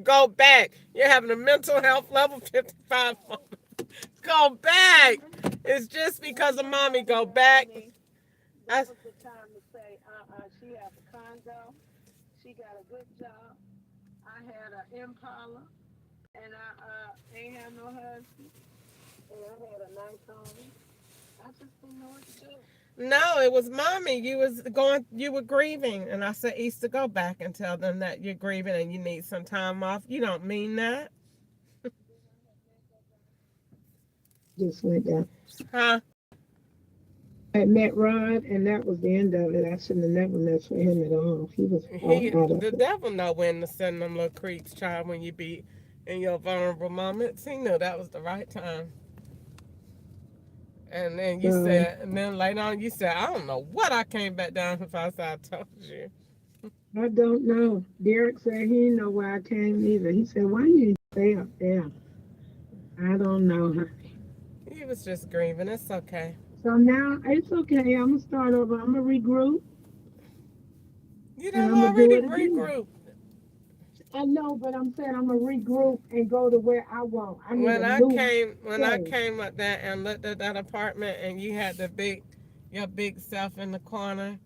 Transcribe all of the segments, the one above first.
go back. You're having a mental health level 55. Go back. It's just because of mommy. Go back. That I, was the time to say, she has a condo, she got a good job. I had an Impala, and I ain't have no husband, and I had a nice home. I just didn't know what to do. no, it was mommy. You was going. You were grieving, and I said, Easter, go back and tell them that you're grieving and you need some time off. You don't mean that, Just went down. huh? I had met Rod, and that was the end of it. I shouldn't have never messed with him at all. He was all out of The it. devil know when to send them little creeps, child. When you be in your vulnerable moments, he knew that was the right time. And then you So said, and then later on you said, I don't know what I came back down if I told you. I don't know. Derek said he didn't know why I came either. He said, "Why you stay up there?" I don't know, honey. He was just grieving. It's okay. So now it's okay. I'm gonna start over. I'm gonna regroup, You and done I'm gonna do already it again. regrouped. I know, but I'm saying I'm gonna regroup and go to where I want. I need When a I new came, when I place. came up there and looked at that apartment, and you had your big self in the corner,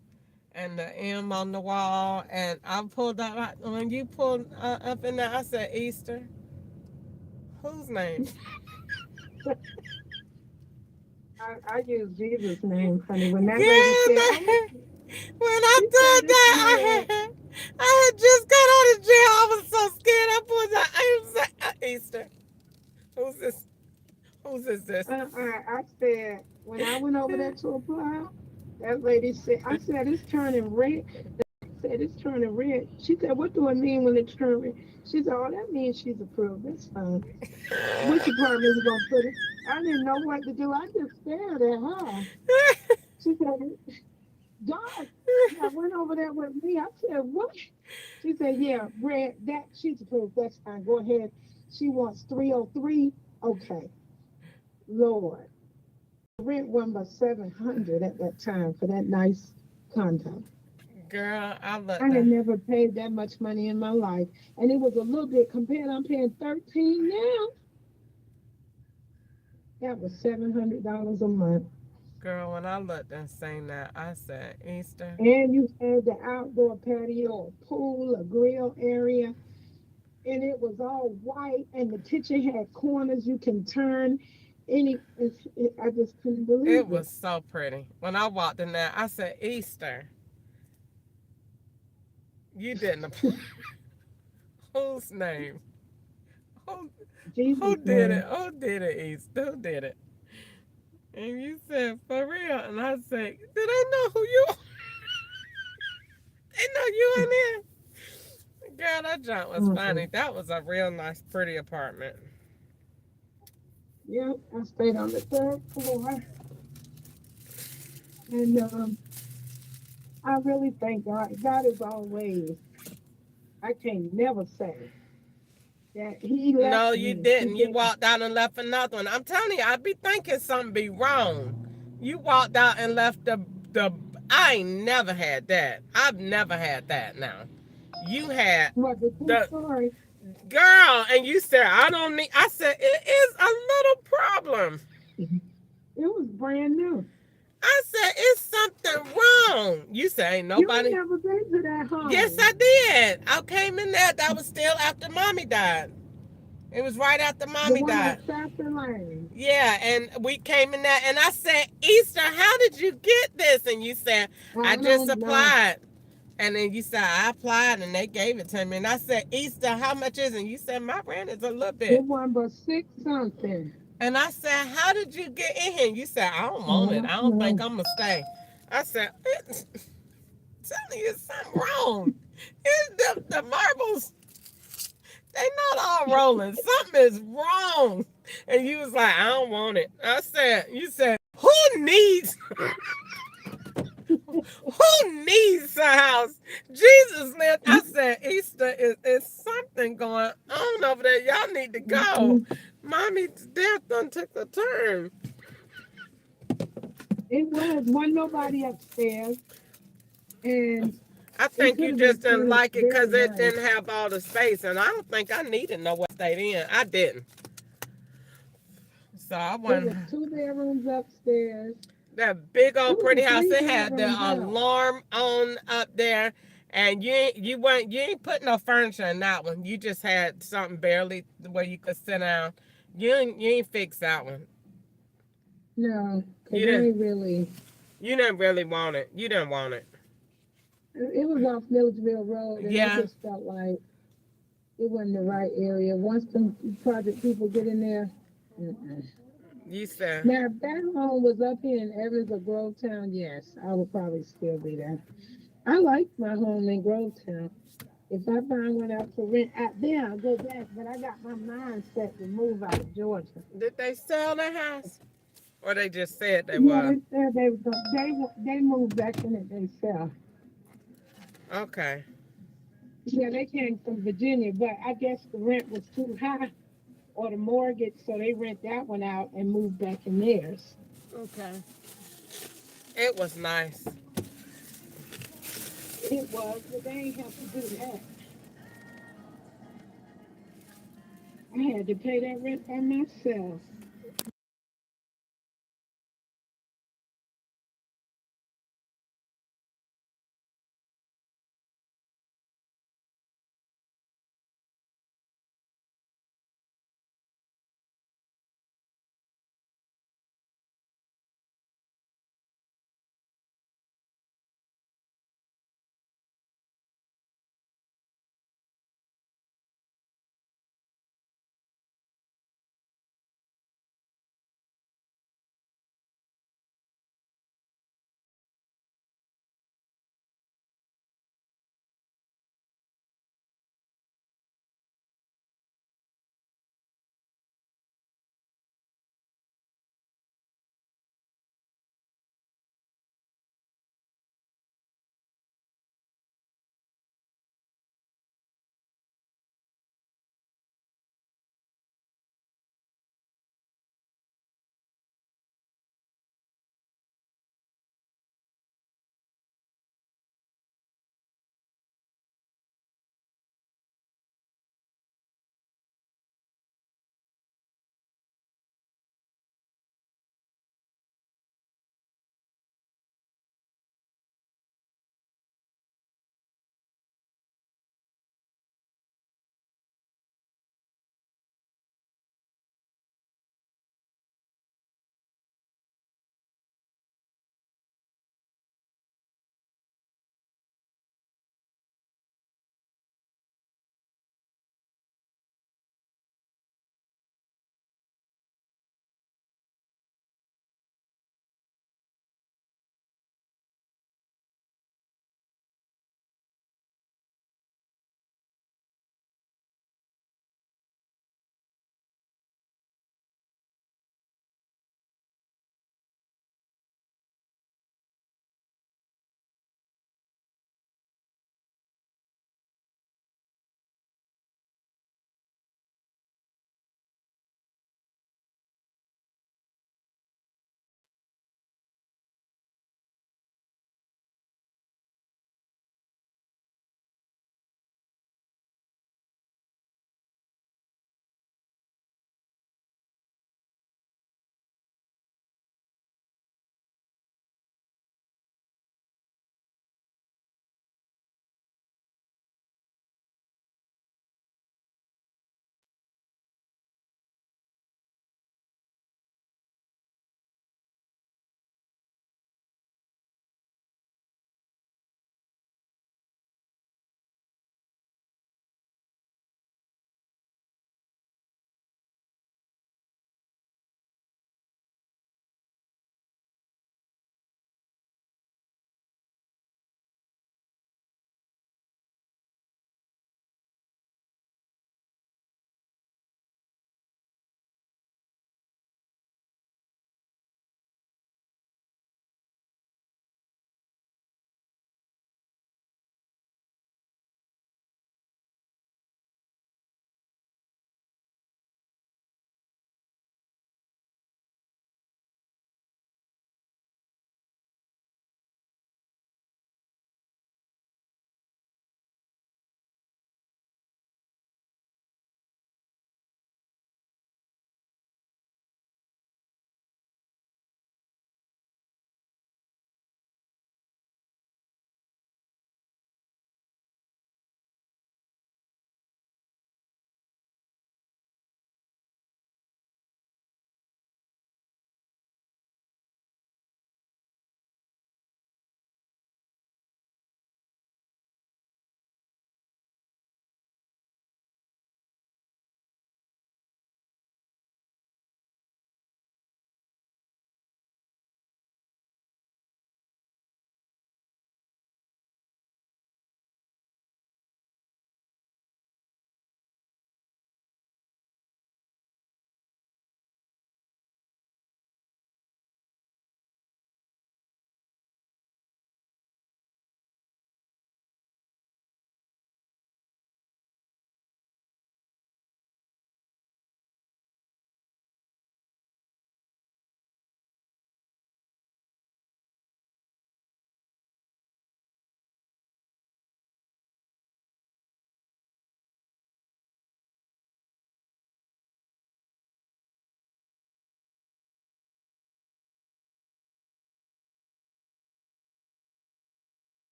and the M on the wall, and I pulled up. When you pulled up in there, I said, Easter, whose name? I use Jesus' name, honey. When that lady Yeah, said, "Oh," when I she said, thought "It's that, red." I had just got out of jail. I was so scared. I pulled out. I was like, Easter, who's this? Who's this? I said when I went over there to apply, that lady said, "I said it's turning red." Said it's turning red. She said, "What do it mean when it turns red?" She said, "Oh, that means she's approved. That's fine. Which apartment you gonna put it?" I didn't know what to do. I just stared at her. She said, "Dark." I went over there with me. I said, "What?" She said, "Yeah, red. That she's approved. That's fine. Go ahead." She wants 303. Okay, Lord. Rent one by 700 at that time for that nice condo. Girl, I looked I had the never paid that much money in my life. And it was a little bit compared, I'm paying 13 now. That was $700 a month. girl when I looked and seen that, I said, Easter. And you had the outdoor patio, a pool, a grill area. And it was all white. And the kitchen had corners you can turn. I just couldn't It believe it. was so pretty. When I walked in there, I said, Easter, you didn't apply. Whose name? Who, who Jesus' did it? name. Who did it, Easter? Who did it? And you said, for real. And I said, do they know who you are? They know you in here. Girl, that junk was Mm-mm. funny. That was a real nice, pretty apartment. Yeah, I stayed on the third floor. And I really thank God. God is always, I can never say that He No, left you me. He didn't. You didn't. walked out and left another one. I'm telling you, I'd be thinking something be wrong. You walked out and left the. I ain't never had that. I've never had that. Now, you had What the true the story? girl, and you said I don't need. I said it is a little problem. It was brand new. I said it's something wrong. You say ain't You ain't nobody. never been to that Yes, home. I did. I came in there. That was still after mommy died. It was right after The mommy one on died. Shafter Lane. Yeah, and we came in there, and I said, Easter, how did you get this? And you said, I I just don't know. applied. And then you said, I applied, and they gave it to me. And I said, Easter, how much is it? And you said, my rent is a little It bit. wasn't but six something. And I said, how did you get in here? And you said, I don't I want it. don't I don't think know. I'm going to stay. I said, telling you something wrong. It's the marbles, they not all rolling. Something is wrong. And you was like, I don't want it. I said, you said, who needs who needs a house? Jesus lived. I said, Easter is something going on over there. Y'all need to go. Mm-mm. Mommy's death done took a turn. It was. Wasn't nobody upstairs. And I It think could you have been just didn't finished like it very because it nice. didn't have all the space, and I don't think I needed no way to stay in. I didn't. So I It went was 2 bedrooms upstairs. that big It old was a pretty house. three It had the bedroom house. alarm on up there, and you ain't put no furniture in that one. You just had something barely where you could sit down. You ain't fix that one. No, because You I didn't ain't really. you didn't really want it. You didn't want it. It was off Milledgeville Road, and I Yeah, just felt like it wasn't the right area. Once the project people get in there. Mm-mm. you said Now, if that home was up here in Evans or Grovetown, yes, I would probably still be there. I like my home in Grovetown. If I find one out for rent out there, I'll go back. But I got my mind set to move out of Georgia. did they sell the house or they just said they Yeah, were? they said they moved back in it themselves. Okay, Yeah, they came from Virginia, but I guess the rent was too high or the mortgage, so they rent that one out and move back in theirs. okay. It was nice. It was, but they ain't have to do that. I had to pay that rent by myself.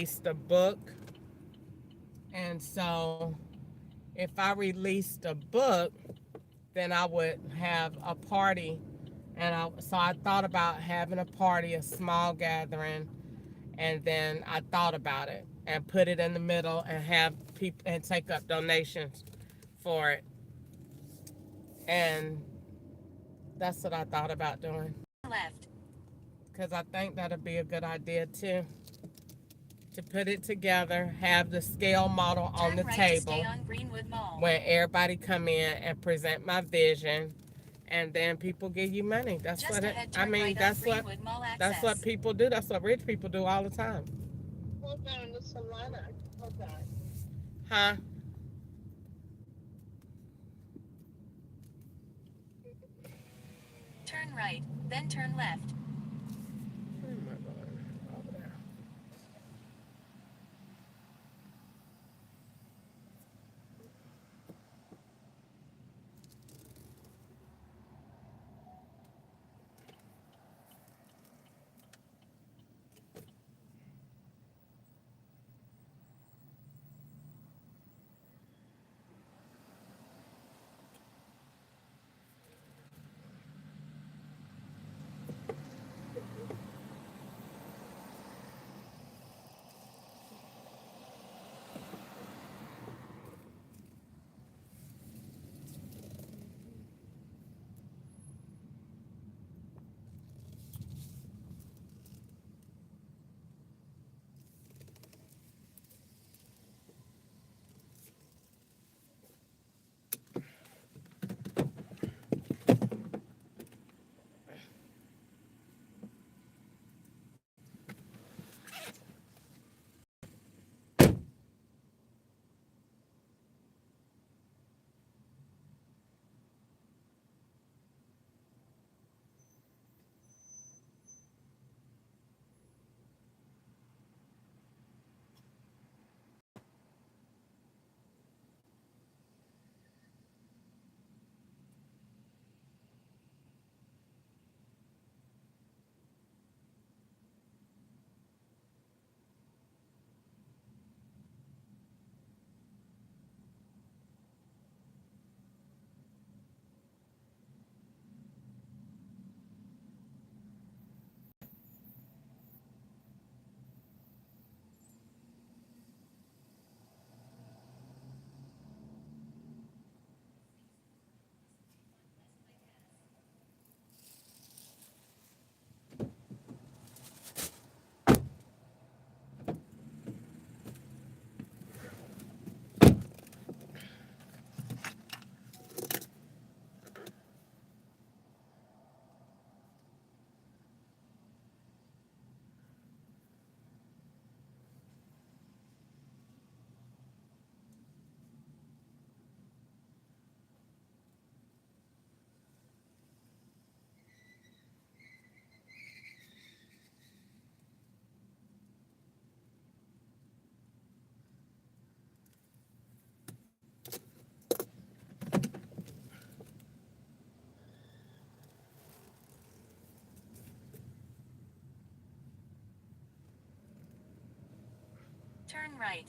released a book, and so if I released a book, then I would have a party, so I thought about having a party, a small gathering, and then I thought about it and put it in the middle and have people and take up donations for it, and that's what I thought about doing. Left. Because I think that'd be a good idea too. To put it together, have the scale model on the table when everybody come in and present my vision, and then people give you money. That's what it, I mean. That's what people do. That's what rich people do all the time. Hold on, it's a lot of, hold on. Huh? Turn right, then turn left. Where am I going? Over there. Turn right.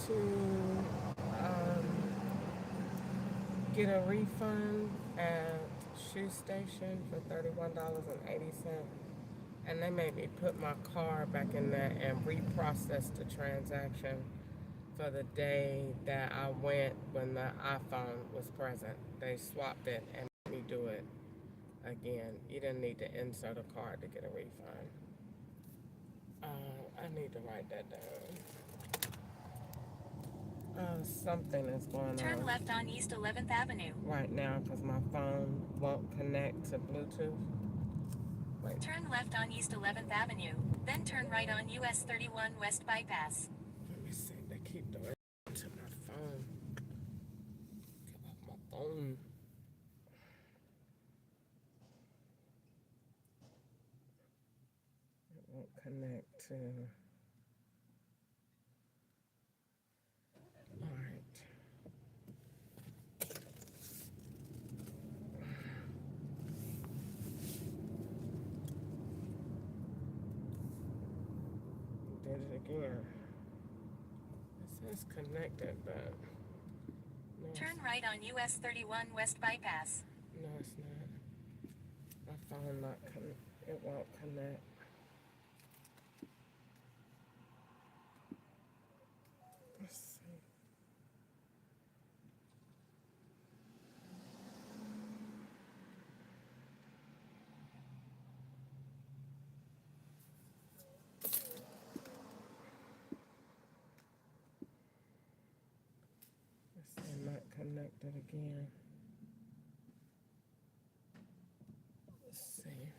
to get a refund at Shoe Station for $31.80, and they made me put my card back in there and reprocess the transaction for the day that I went when the iPhone was present. They swapped it and made me do it again. You didn't need to insert a card to get a refund. I need to write that down. Something is going Turn on left on East 11th Avenue. right now because my phone won't connect to Bluetooth. Wait. Turn left on East 11th Avenue, then turn right on US 31 West Bypass. Let me see. They keep doing it to my phone. Get off my phone. It won't connect to. All right. Did it again. It says connected, but no, Turn right on US 31 West Bypass. no, it's not. My phone not it won't connect. Let's see. Let's see, not connected again. Let's see.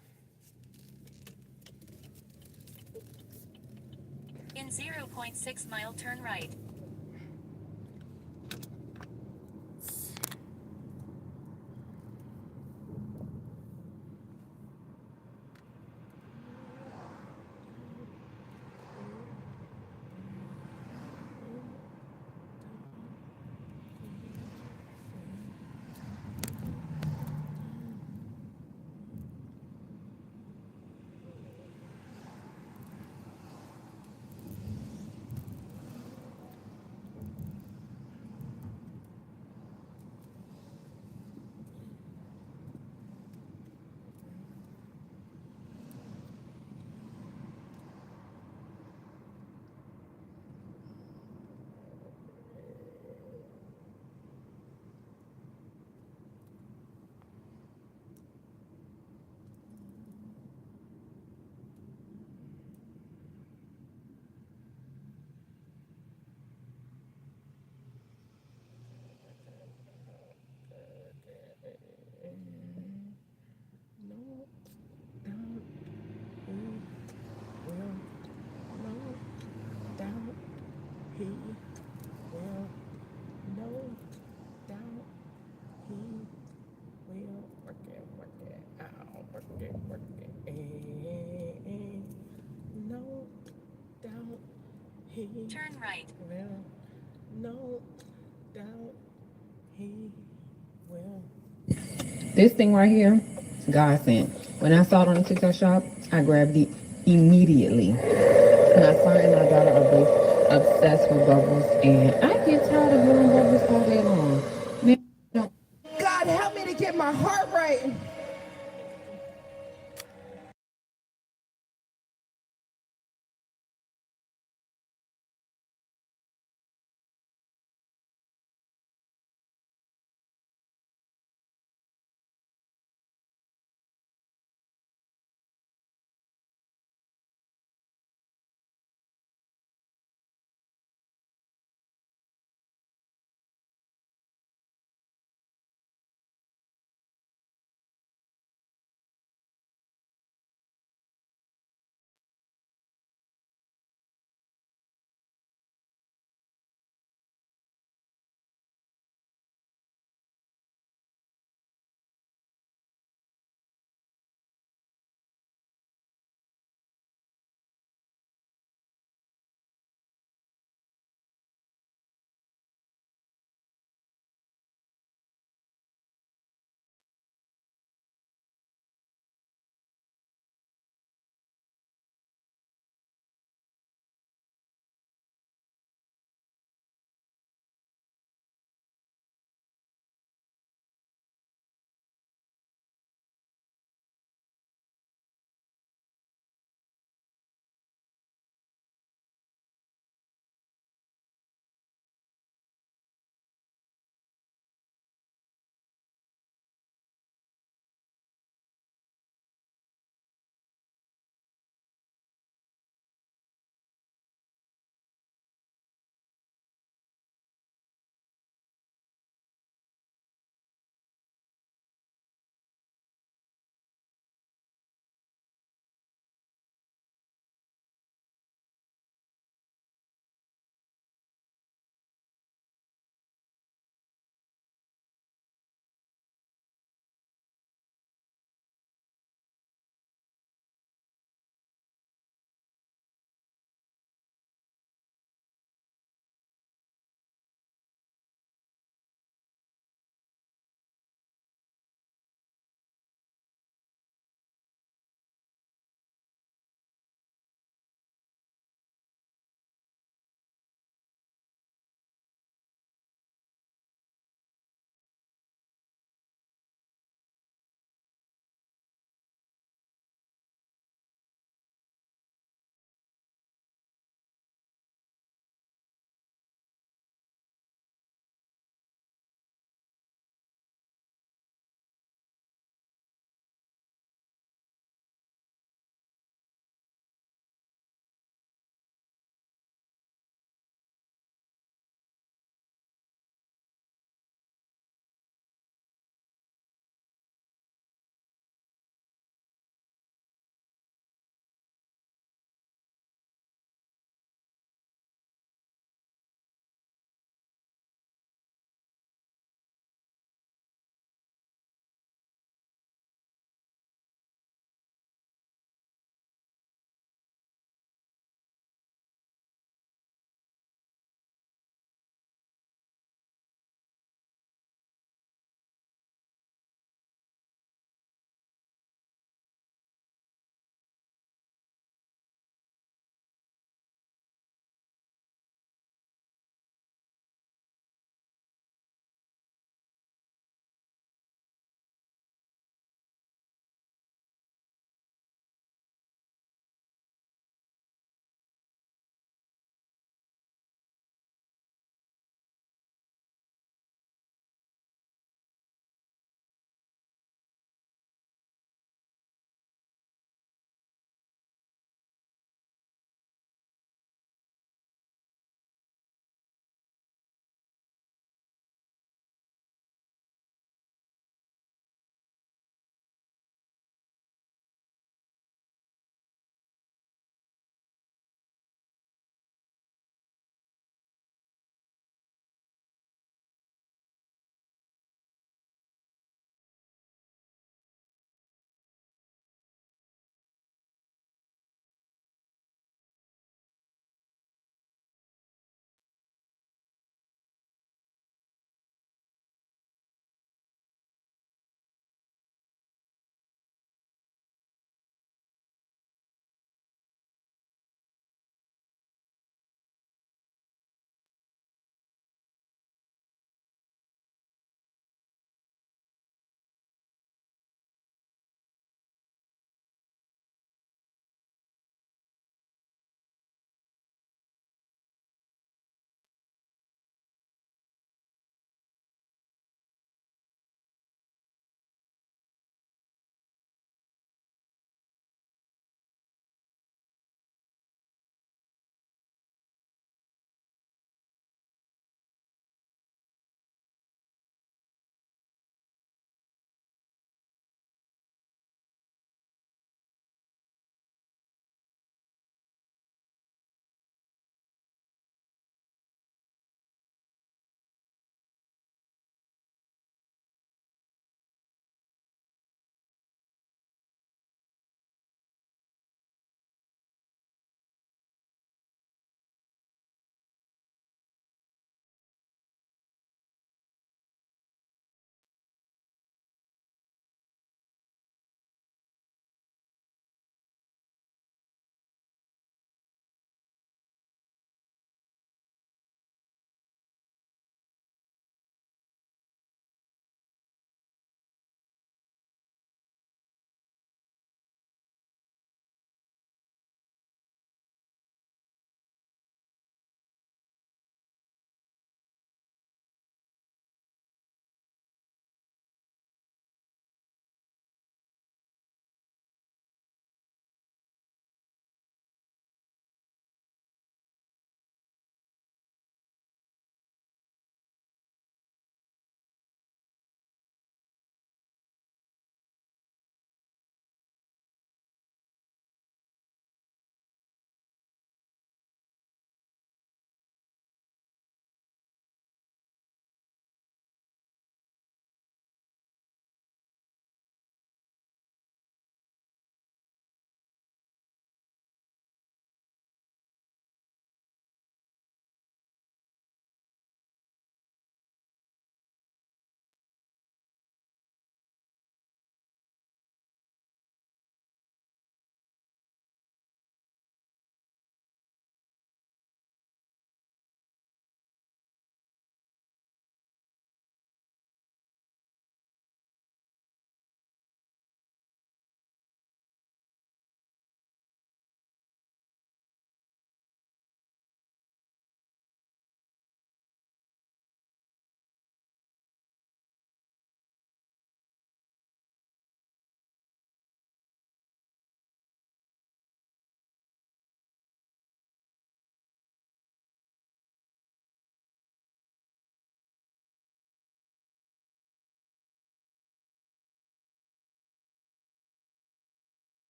In 0.6 mile turn right. No, don't, will, no, doubt, he will, no doubt, he will work it out, work it, no doubt, he Turn right. will, no doubt, he will. This thing right here, God sent. When I saw it on the TikTok shop, I grabbed it immediately. My son and my daughter are both obsessed with bubbles, and I get tired of blowing bubbles all day long. Man, God help me to get my heart right.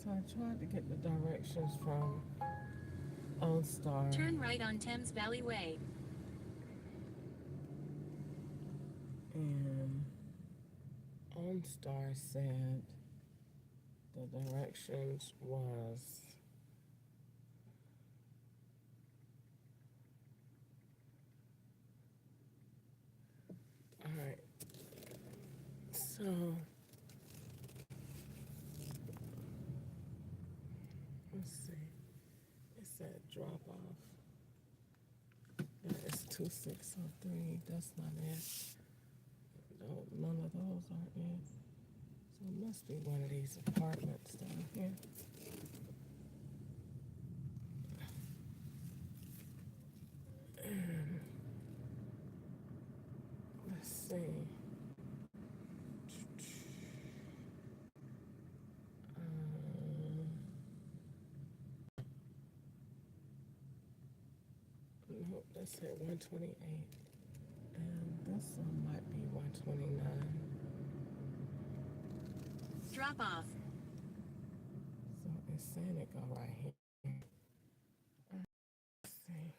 So I tried to get the directions from OnStar. Turn right on Thames Valley Way. And OnStar said the directions was all right. So let's see. It said drop off. That is 2603. That's not it. No, none of those are it. So it must be one of these apartments down here. And let's see. Nope, that's at 128. And this one might be 129. Drop off. So it's saying it go right here. Let's see.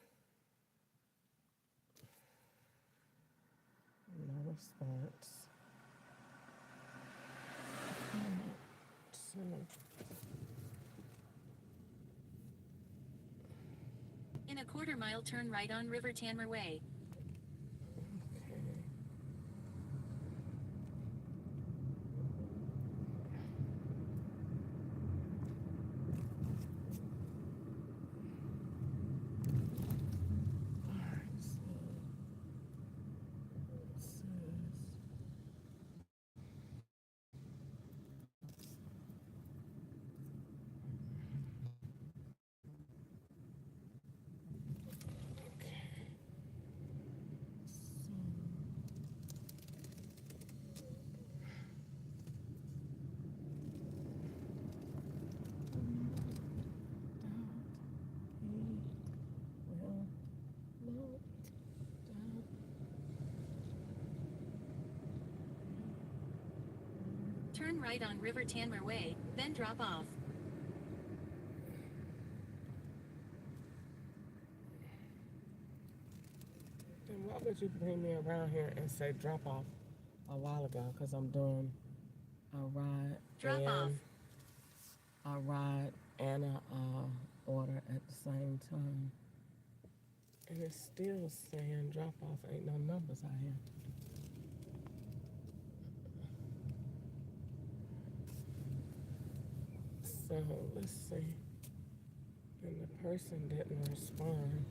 No response. So, In a quarter mile, turn right on River Tanmer Way. okay. Alright, so it says okay. Turn right on River Tanmer Way, then drop off. Then why would you bring me around here and say drop off a while ago? Because I'm doing a ride Drop off. a ride and a order at the same time. And it's still saying drop off. Ain't no numbers out here. So let's see. And the person didn't respond.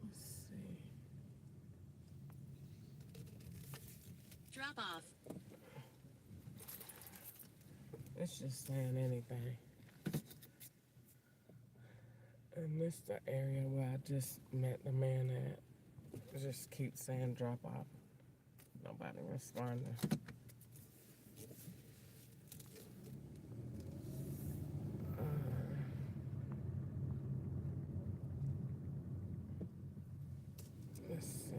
Let's see. Drop off. It's just saying anything. And this the area where I just met the man at. It just keeps saying drop off. Nobody responding. Let's see.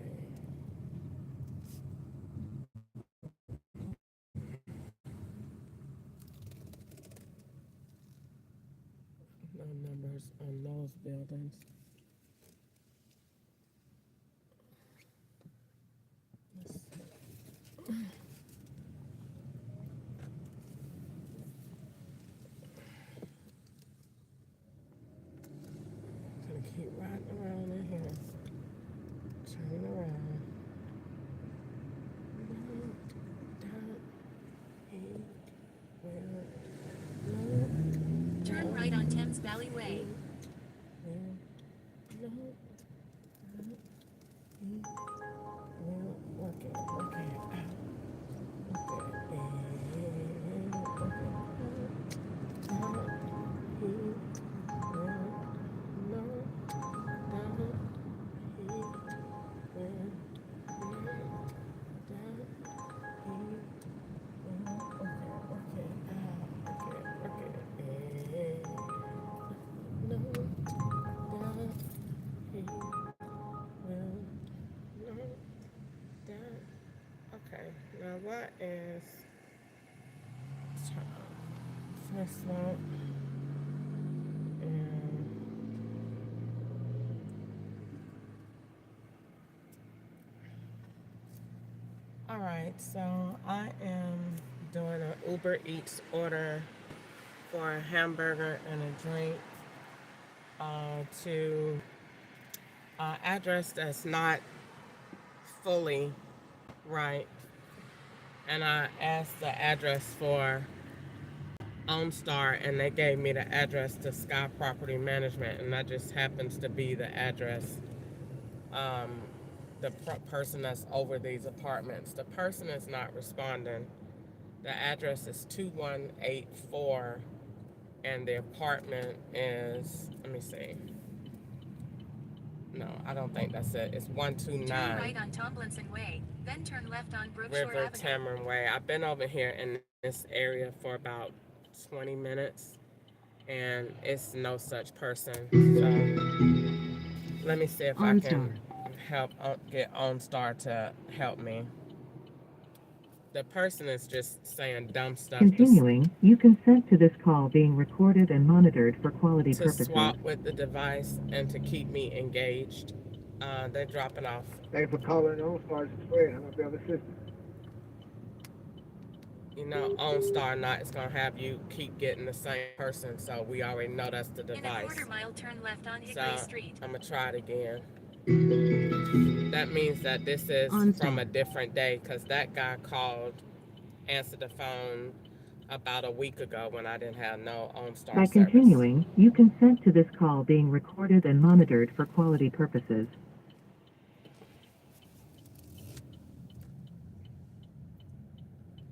No numbers on those buildings. Let's see. Gonna keep riding around in here. Turning around. Turn right on Thames Valley Way. Work it out. No, Twist lock. And all right, so I am doing an Uber Eats order for a hamburger and a drink to address that's not fully right. And I asked the address for OnStar, and they gave me the address to Sky Property Management, and that just happens to be the address. Um, the person that's over these apartments. The person is not responding. The address is 2184, and the apartment is, let me see. No, I don't think that's it. It's Turn 129 right on Tomlinson Way, then turn left on Brookshore River Avenue. Tamron Way. I've been over here in this area for about 20 minutes, and it's no such person. So let me see if I can help get OnStar to help me. The person is just saying dumb stuff Continuing, you consent to this call being recorded and monitored for quality to purposes. swap with the device and to keep me engaged. They're dropping off. Thanks for calling on Sergeant Square. How may I be of assistance? You know, OnStar not is gonna have you keep getting the same person, so we already know that's the In a device. quarter mile, turn left on So Hickory Street. I'm gonna try it again. That means that this is from a different day, because that guy called, answered the phone about a week ago when I didn't have no OnStar By service. continuing, you consent to this call being recorded and monitored for quality purposes.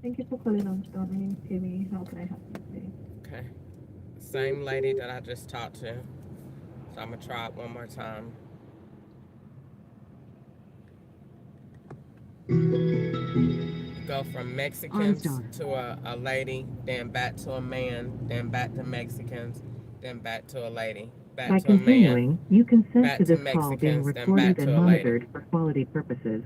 Thank you for calling on Star. My name is Timmy. How can I help you today? Okay. Same lady that I just talked to. So I'm gonna try it one more time. Go from Mexicans to a lady, then back to a man, then back to Mexicans, then back to a lady, back By to a man, continuing, you consent back to to this call being Mexicans, then back recorded and to a lady. monitored for quality purposes.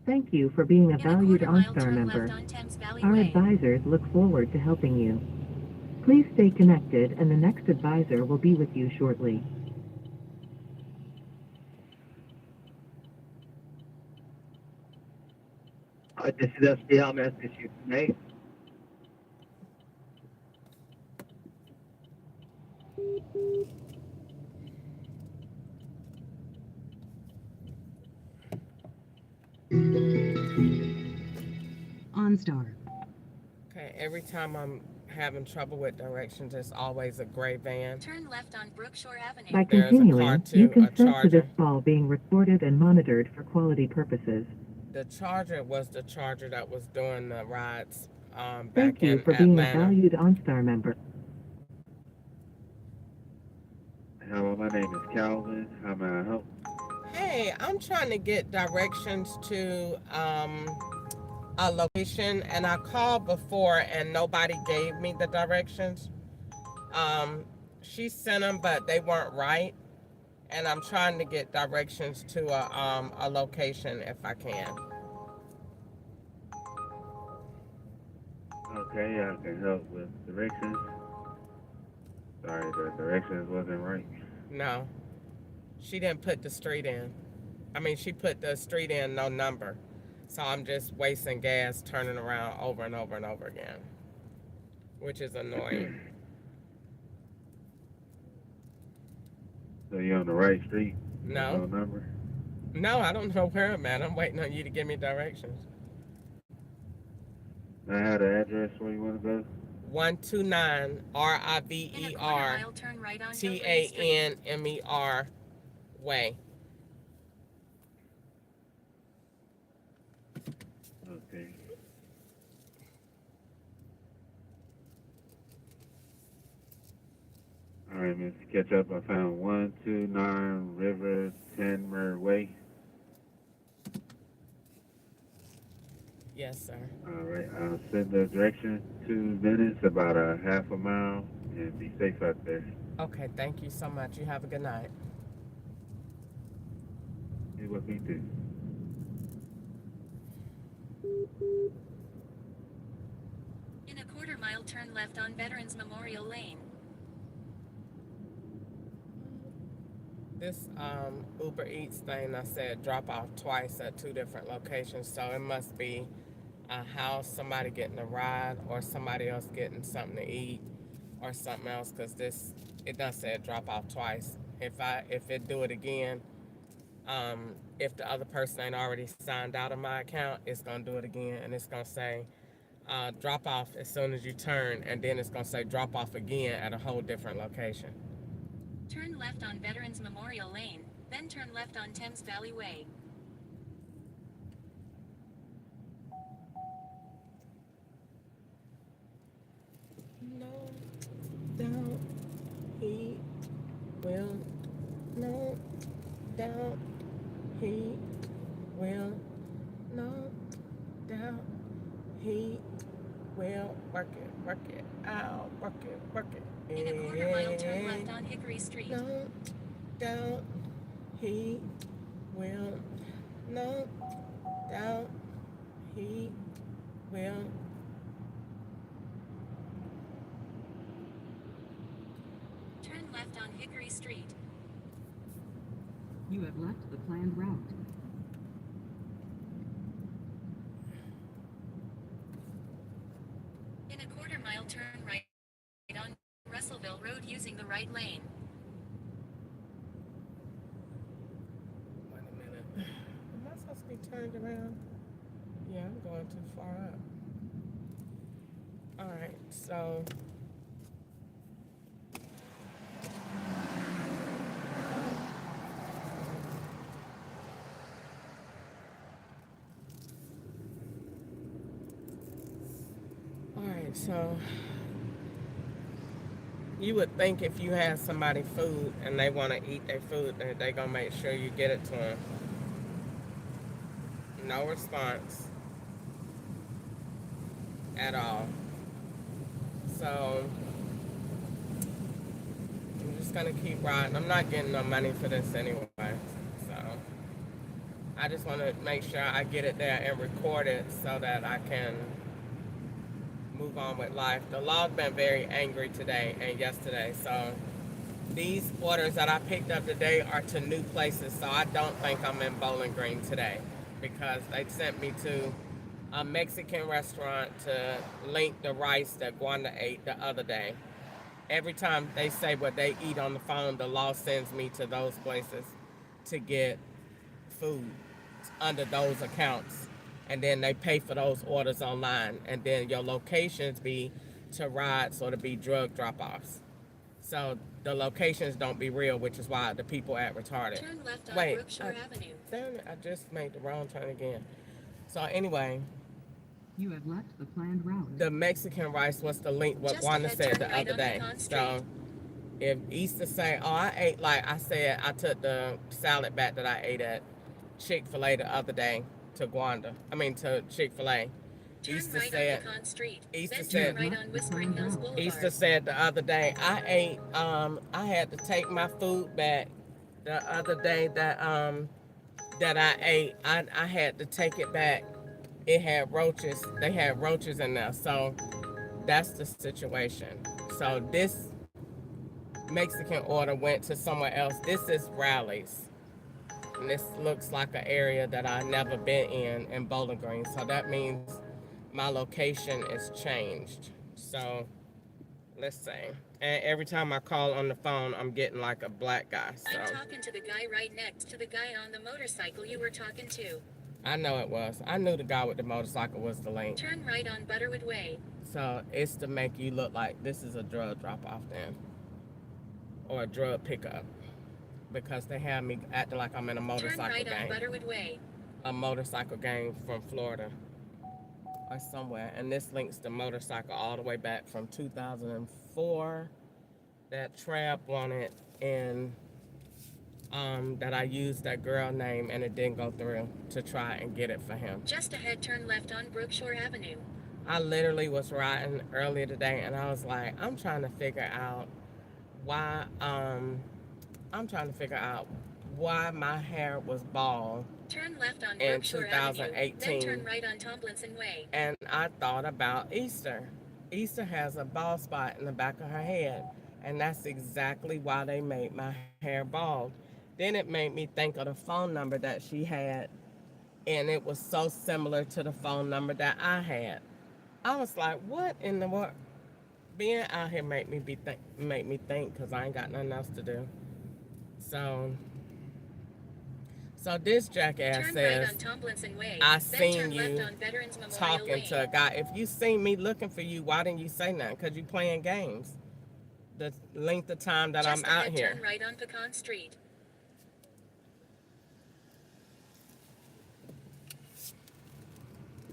Thank you for being a In a valued quarter mile, OnStar turn member. left on Thames Valley Our Way. advisors look forward to helping you. Please stay connected, and the next advisor will be with you shortly. This is SBL message you today. Okay, every time I'm having trouble with directions, it's always a gray van. Turn left on Brookshore Avenue. By There's a car continuing, too, you a consent to this Charger. call being recorded and monitored for quality purposes. The Charger was the Charger that was doing the rides Thank back you in for being a Atlanta. valued OnStar member. Hello, my name is Calvin. How may I help? Hey, I'm trying to get directions to a location, and I called before and nobody gave me the directions. Um, she sent them, but they weren't right, and I'm trying to get directions to a location if I can. Okay, I can help with directions. Sorry, the directions wasn't right. No, she didn't put the street in. I mean, she put the street in, no number. So I'm just wasting gas turning around over and over and over again, which is annoying. So you're on the right street? No. No number? No, I don't know where I'm at. I'm waiting on you to give me directions. I had an address where you want to go? 129 In a quarter mile, turn right on Hillgrove Street. RIVERTANMER Way. Okay. All right, Mr. Ketchup, I found 129 River Tenmer Way. Yes, sir. All right, I'll send the direction 2 minutes, about a half a mile, and be safe out there. Okay, thank you so much. You have a good night. See what we do. mile, turn left on Veterans Memorial Lane. This Uber Eats thing, I said drop off twice at two different locations, so it must be a house, somebody getting a ride, or somebody else getting something to eat, or something else. Cause this, it does say drop off twice. If it do it again, if the other person ain't already signed out of my account, it's gonna do it again, and it's gonna say drop off as soon as you turn, and then it's gonna say drop off again at a whole different location. Turn left on Veterans Memorial Lane, then turn left on Thames Valley Way. No doubt he will. No doubt he will. No doubt he will. Work it out, work it. In a quarter mile, turn left on Hickory Street. No doubt he will. No doubt he will. Turn left on Hickory Street. You have left the planned route. In a quarter mile, turn right on Russellville Road using the right lane. Wait a minute. Am I supposed to be turned around? Yeah, I'm going too far up. Alright, so alright, so you would think if you have somebody food and they want to eat their food, that they gonna make sure you get it to them. No response at all. So I'm just gonna keep riding. I'm not getting no money for this anyway. So I just want to make sure I get it there and record it so that I can move on with life. The law's been very angry today and yesterday. So these orders that I picked up today are to new places. So I don't think I'm in Bowling Green today because they sent me to a Mexican restaurant to link the rice that Gwanda ate the other day. Every time they say what they eat on the phone, the law sends me to those places to get food under those accounts. And then they pay for those orders online. And then your locations be to rides or to be drug drop-offs. So the locations don't be real, which is why the people act retarded. Turn left on Wait, Brookshore Avenue. damn it, I just made the wrong turn again. So anyway, You have left the planned route. the Mexican rice was the link what Just Wanda ahead, said turn the right other on day. Pecan Street. So if Easter say, oh, I ate, like I said, I took the salad back that I ate at Chick-fil-A the other day to Chick-fil-A. Turn Easter right said, on Pecan Street. Easter Then said, turn right on Whispering Hills Boulevard. Easter said the other day, I had to take my food back the other day that I ate. I had to take it back. It had roaches. They had roaches in there. So that's the situation. So this Mexican order went to somewhere else. This is Rallies. And this looks like an area that I've never been in Bowling Green. So that means my location is changed. So let's see. And every time I call on the phone, I'm getting like a black guy. So I'm talking to the guy right next to the guy on the motorcycle you were talking to. I know it was. I knew the guy with the motorcycle was the link. Turn right on Butterwood Way. So it's to make you look like this is a drug drop off then. Or a drug pickup. Because they have me acting like I'm in a Turn motorcycle right on gang. Butterwood Way. A motorcycle gang from Florida. Or somewhere. And this links the motorcycle all the way back from 2004. That Trap wanted in that I used that girl name and it didn't go through to try and get it for him. Just ahead, turn left on Brookshore Avenue. I literally was riding earlier today and I was like, I'm trying to figure out why my hair was bald Turn left on in Brookshore Avenue. 2018. Then turn right on Tomlinson Way. And I thought about Easter. Easter has a bald spot in the back of her head, and that's exactly why they made my hair bald. Then it made me think of the phone number that she had, and it was so similar to the phone number that I had. I was like, "What in the world?" Being out here make me think because I ain't got nothing else to do. So, so this jackass Turn right on says, Tomlinson Way, "I then seen turn left you on Veterans Memorial talking to Lane. a guy. If you seen me looking for you, why didn't you say nothing? Because you playing games. The length of time that I'm Just out ahead, here." turn right on Pecan Street.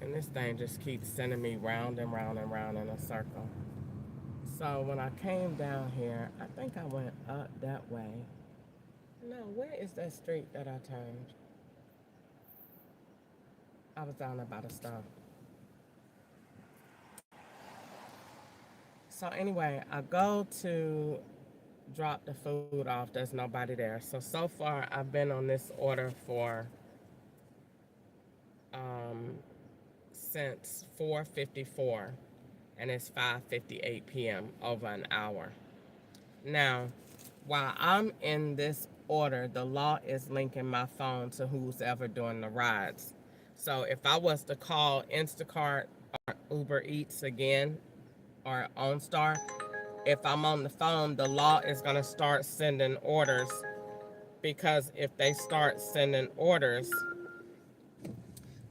And this thing just keeps sending me round and round and round in a circle. So when I came down here, I think I went up that way. No, where is that street that I turned? I was down there by the stove. So anyway, I go to drop the food off. There's nobody there. So far I've been on this order for um, since 4:54, and it's 5:58 p.m. Over an hour. Now, while I'm in this order, the law is linking my phone to who's ever doing the rides. So if I was to call Instacart or Uber Eats again or OnStar, if I'm on the phone, the law is going to start sending orders, because if they start sending orders,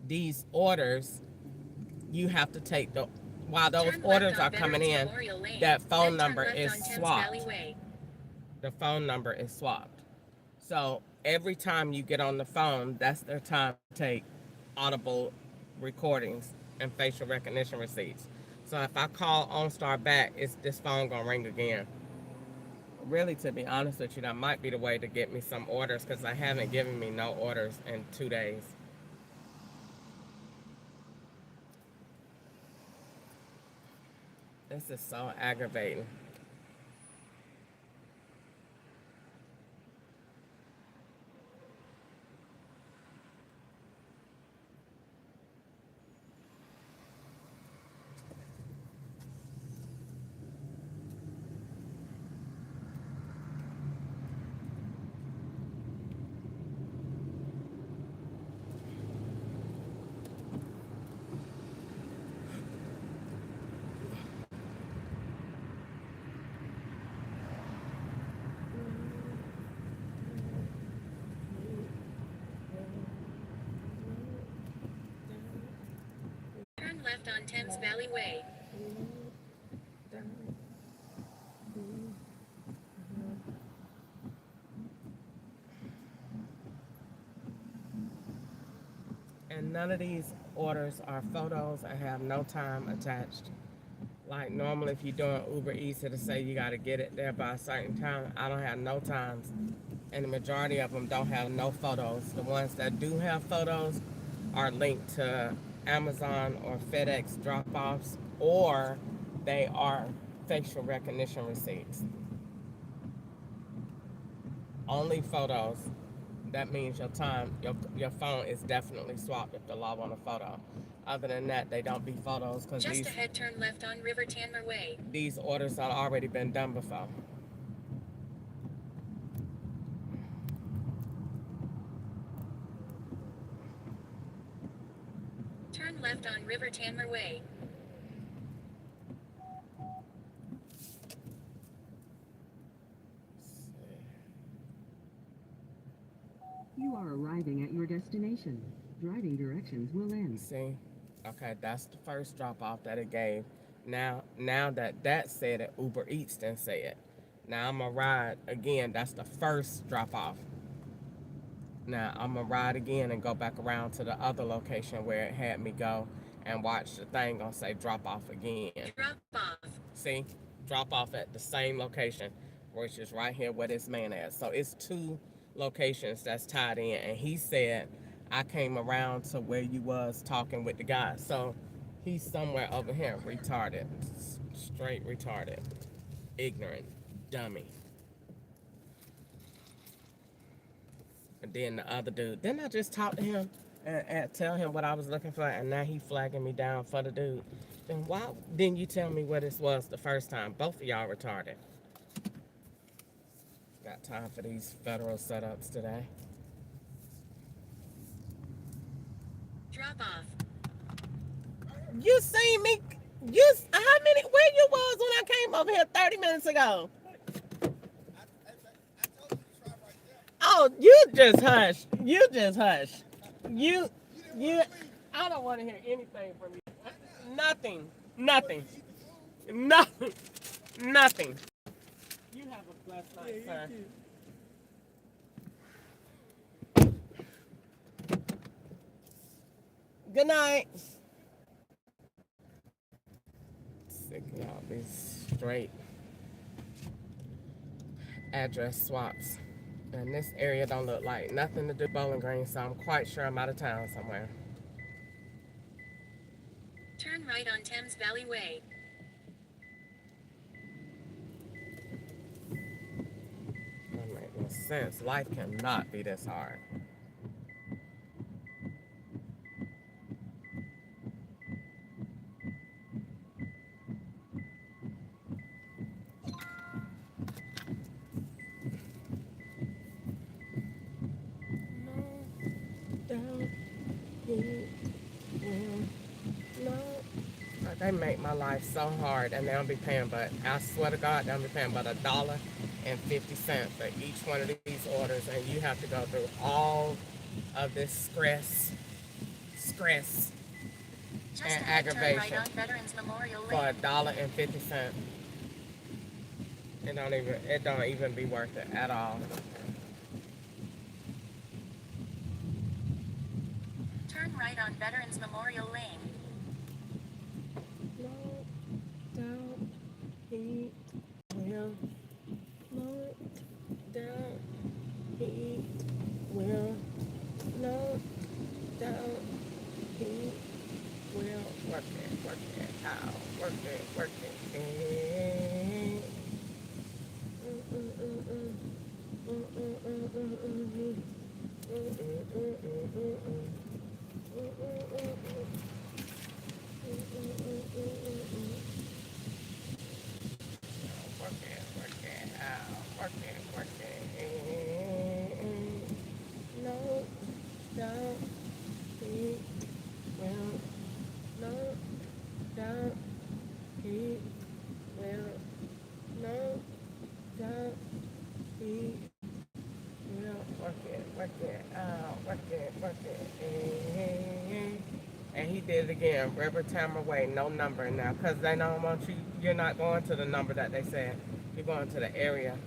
these orders, you have to take the, while those Turn left orders on are coming Veterans in, Memorial Lane, that phone then turn number left is on Thames Valley swapped. Way. The phone number is swapped. So every time you get on the phone, that's their time to take audible recordings and facial recognition receipts. So if I call OnStar back, is this phone gonna ring again? Really, to be honest with you, that might be the way to get me some orders, because I haven't given me no orders in 2 days. This is so aggravating. Turn left on Thames Valley Way. And none of these orders are photos. I have no time attached. Like normally, if you're doing Uber Eats, it'll say you got to get it there by a certain time. I don't have no times, and the majority of them don't have no photos. The ones that do have photos are linked to Amazon or FedEx drop-offs, or they are facial recognition receipts. Only photos. That means your phone is definitely swapped if the law want a photo. Other than that, they don't be photos, because Just ahead, turn left on River Tanmer Way. these orders have already been done before. Turn left on River Tanmer Way. You are arriving at your destination. Driving directions will end. See? Okay, that's the first drop off that it gave. Now that said it, Uber Eats didn't say it. Now I'm gonna ride again. That's the first drop off. Now I'm gonna ride again and go back around to the other location where it had me go, and watch the thing gonna say drop off again. Drop off. See? Drop off at the same location, which is right here where this man is. So it's two locations that's tied in. And he said, I came around to where you was talking with the guy. So he's somewhere over here. Retarded. Straight retarded. Ignorant. Dummy. And then the other dude. Didn't I just talk to him? and tell him what I was looking for, and now he flagging me down for the dude. Then why didn't you tell me what this was the first time? Both of y'all retarded. Got time for these federal setups today. Drop off. You seen me? You how many? Where you was when I came over here 30 minutes ago? Oh, you just hush. You just hush. You, you. I don't want to hear anything from you. Nothing. Nothing. Nothing. Nothing. You have a blessed night, sir. Good night. Sick of y'all these straight address swaps. And this area don't look like nothing to do with Bowling Green, so I'm quite sure I'm out of town somewhere. Turn right on Thames Valley Way. That make no sense. Life cannot be this hard. They make my life so hard, and they don't be paying. But I swear to God, they don't be paying but $1.50 for each one of these orders, and you have to go through all of this stress, Just and ahead, turn right aggravation on Veterans Memorial for Lane. $1.50. It don't even be worth it at all. Turn right on Veterans Memorial Lane. He will not down. He will not down. He will work it out, work it. Work it out, work it. No, don't he will no, don't he will no, don't he will work it out, work it. And he did it again, River Tamara Way, no number now, because they don't want you, you're not going to the number that they said. You're going to the area.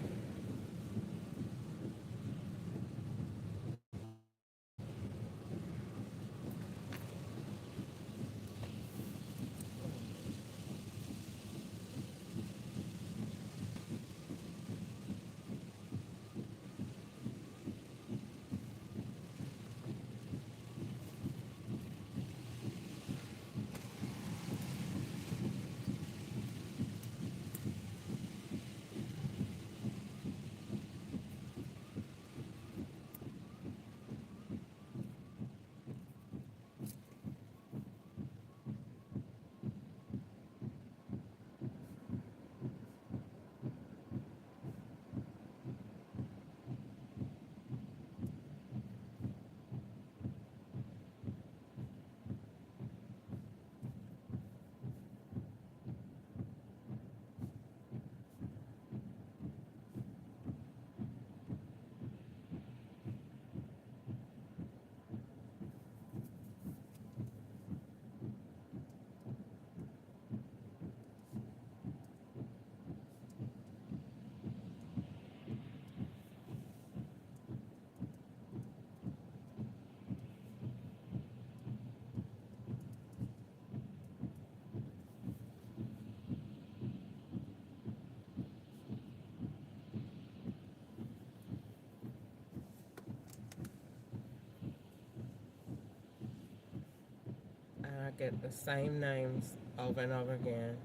I get the same names over and over again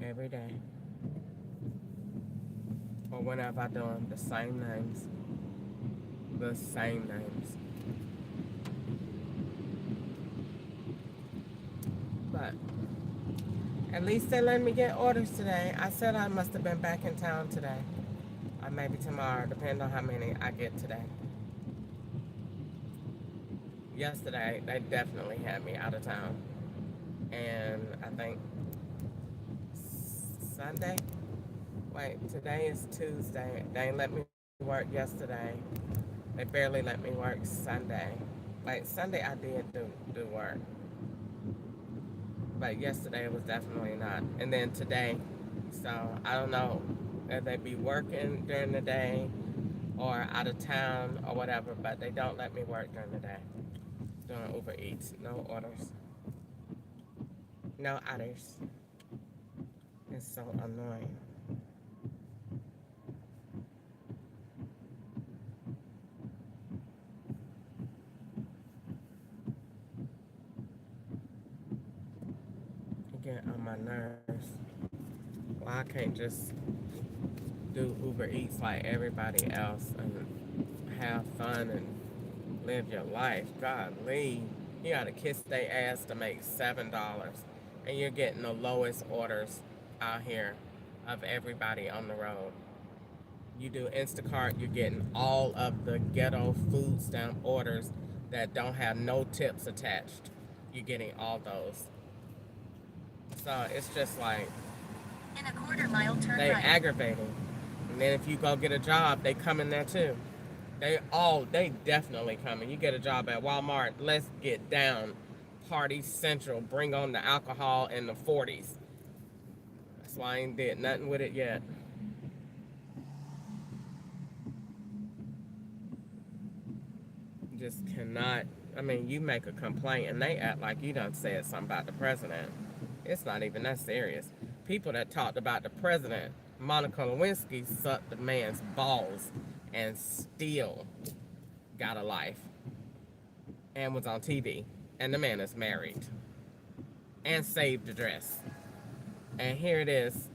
every day. Or whenever I do them, the same names. The same names. But at least they let me get orders today. I said I must have been back in town today. Or maybe tomorrow, depending on how many I get today. Yesterday, they definitely had me out of town. And I think Sunday. Wait, today is Tuesday. They ain't let me work yesterday. They barely let me work Sunday. Wait, Sunday I did do work. But yesterday it was definitely not. And then today, so I don't know if they be working during the day or out of town or whatever, but they don't let me work during the day. Doing Uber Eats, no orders, no orders. It's so annoying. It get on my nerves. Well, I can't just do Uber Eats like everybody else and have fun and live your life. Golly, you gotta kiss their ass to make $7, and you're getting the lowest orders out here of everybody on the road. You do Instacart, you're getting all of the ghetto food stamp orders that don't have no tips attached. You're getting all those. So it's just like In a quarter mile, turn they right. aggravating. And then if you go get a job, they come in there too. They definitely coming. You get a job at Walmart, let's get down. Party Central, bring on the alcohol in the 40s. That's why I ain't did nothing with it yet. Just cannot. I mean, you make a complaint and they act like you done said something about the president. It's not even that serious. People that talked about the president, Monica Lewinsky sucked the man's balls and still got a life and was on TV. And the man is married and saved the dress. And here it is.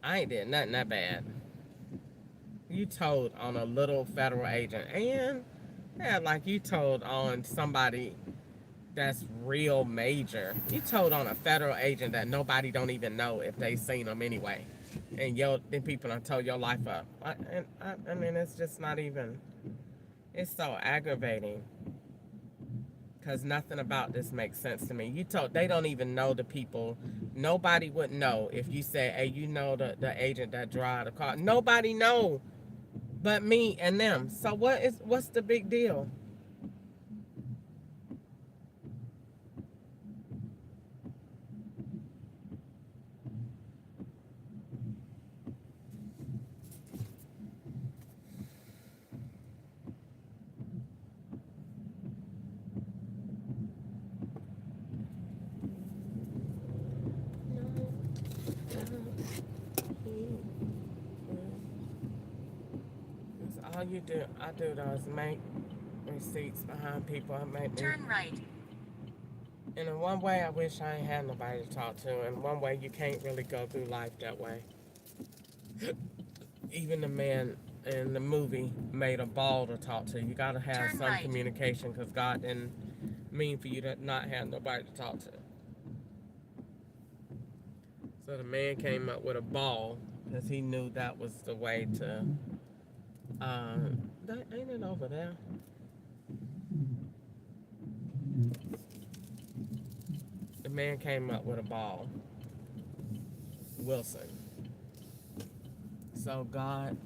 I ain't did nothing that bad. You told on a little federal agent, and yeah, like you told on somebody that's real major. You told on a federal agent that nobody don't even know if they seen them anyway, and then people done told your life up. I mean, it's just not even. It's so aggravating because nothing about this makes sense to me. You told they don't even know the people. Nobody would know if you say, "Hey, you know the agent that drive the car." Nobody know but me and them. So what's the big deal? That's all you do. I do those make receipts behind people. I make me. Turn right. And in one way, I wish I ain't had nobody to talk to. And one way, you can't really go through life that way. Even the man in the movie made a ball to talk to. You gotta have Turn some right. communication because God didn't mean for you to not have nobody to talk to. So the man came up with a ball because he knew that was the way to. Ain't it over there? The man came up with a ball. Wilson. So God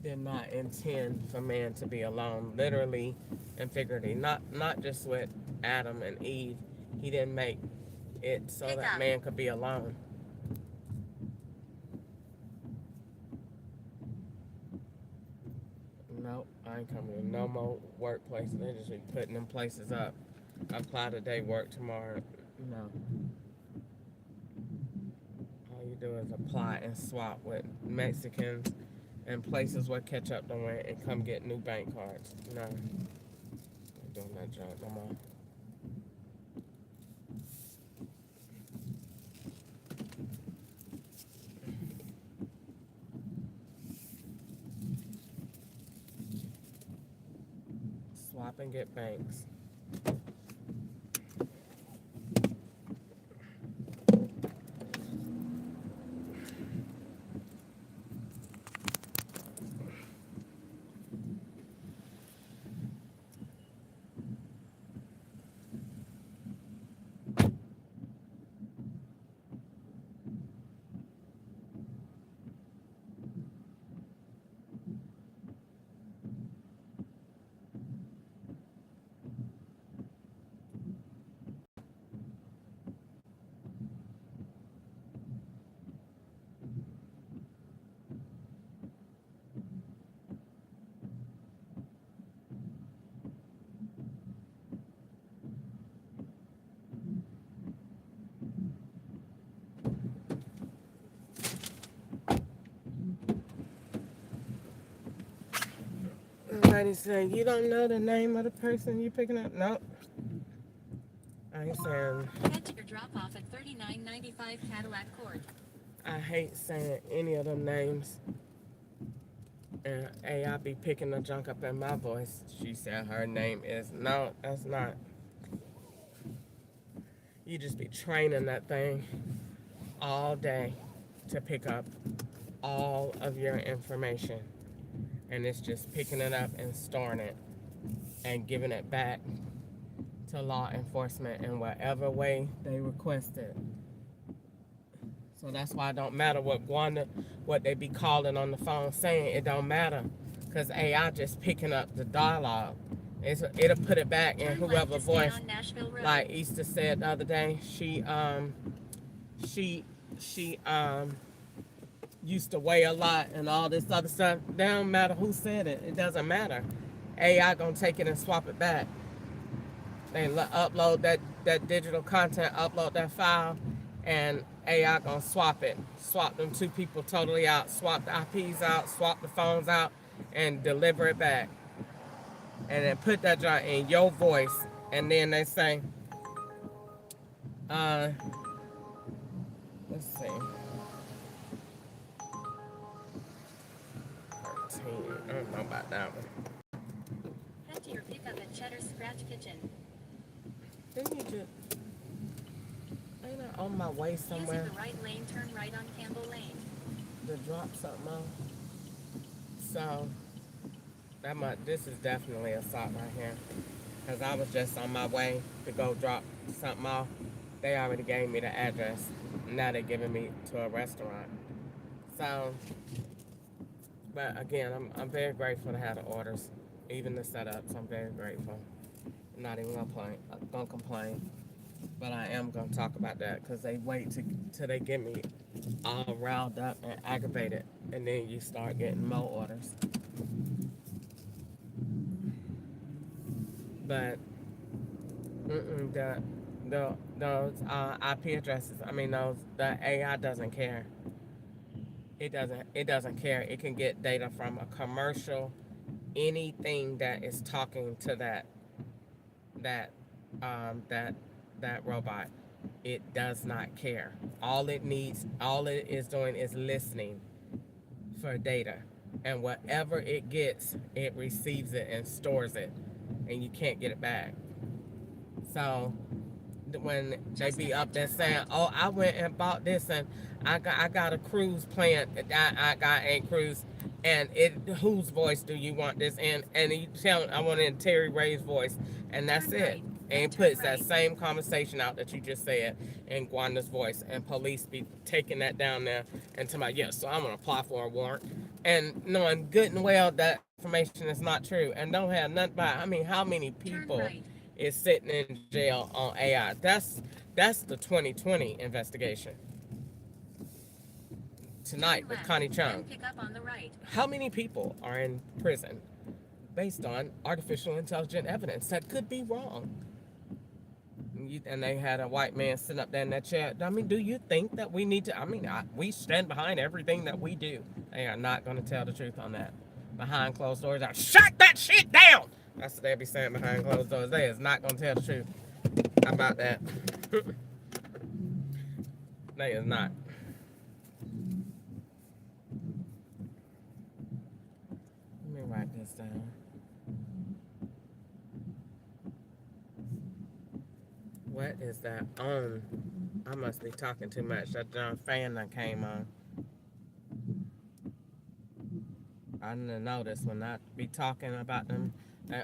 did not intend for man to be alone, literally and figuratively. Not just with Adam and Eve. He didn't make it so Pick that up. man could be alone. Nope, I ain't coming to no more workplaces. They just be putting them places up. Apply today, work tomorrow. No. All you do is apply and swap with Mexicans and places where ketchup don't went and come get new bank cards. No. Not doing that job no more. Swap and get banks. lady said, "You don't know the name of the person you picking up?" Nope. I ain't saying. Head to your drop off at 3995 Cadillac Court. I hate saying any of them names. And hey, I be picking the junk up in my voice. She said her name is. No, that's not. You just be training that thing all day to pick up all of your information. And it's just picking it up and storing it and giving it back to law enforcement in whatever way they request it. So that's why it don't matter what they be calling on the phone saying. It don't matter, because AI just picking up the dialogue. It'll put it back in whoever voice. Like Easter said the other day, she used to weigh a lot and all this other stuff. It don't matter who said it. It doesn't matter. AI gonna take it and swap it back. They upload that digital content, upload that file, and AI gonna swap it. Swap them two people totally out. Swap the IPs out. Swap the phones out, and deliver it back. And then put that joint in your voice. And then they say, let's see. 13. I don't know about that one. Head to your pickup at Cheddar's Scratch Kitchen. Didn't you just... Ain't I on my way somewhere? Using the right lane, turn right on Campbell Lane. To drop something off. So, this is definitely a stop right here. Because I was just on my way to go drop something off. They already gave me the address. Now they're giving me to a restaurant. So, but again, I'm very grateful to have the orders. Even the setups, I'm very grateful. I'm not even gonna complain. But I am gonna talk about that because they wait till they get me all riled up and aggravated, and then you start getting more orders. But those IP addresses, the AI doesn't care. It doesn't care. It can get data from a commercial, anything that is talking to that robot. It does not care. All it is doing is listening for data. And whatever it gets, it receives it and stores it. And you can't get it back. So when they be up there saying, "Oh, I went and bought this, and I got a cruise plan. I got a cruise, and whose voice do you want this in?" And you tell, "I want it in Terry Ray's voice," and that's it. And it puts that same conversation out that you just said in Gwanda's voice, and police be taking that down there and telling me, "Yes, so I'm gonna apply for a warrant," and knowing good and well that information is not true, and don't have nothing by. How many people is sitting in jail on AI? That's the 2020 investigation. Tonight with Connie Chung. Pick up on the right. How many people are in prison based on artificial intelligence evidence that could be wrong? And they had a white man sitting up there in that chair. Do you think that we need to? We stand behind everything that we do. They are not going to tell the truth on that. Behind closed doors, shut that shit down. That's what they be saying behind closed doors. They is not going to tell the truth about that. They is not. Let me write this down. What is that on? I must be talking too much. That John fan that came on. I didn't notice when I be talking about them.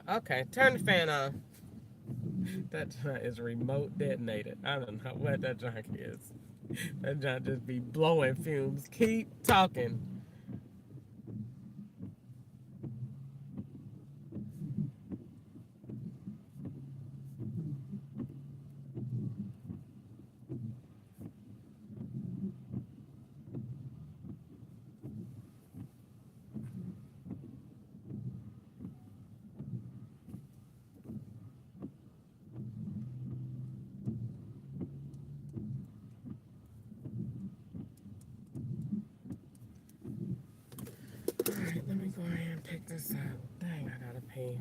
Okay, turn the fan on. That junk is remote detonated. I don't know what that junk is. That junk just be blowing fumes. Keep talking. check this out. Dang, I gotta pee.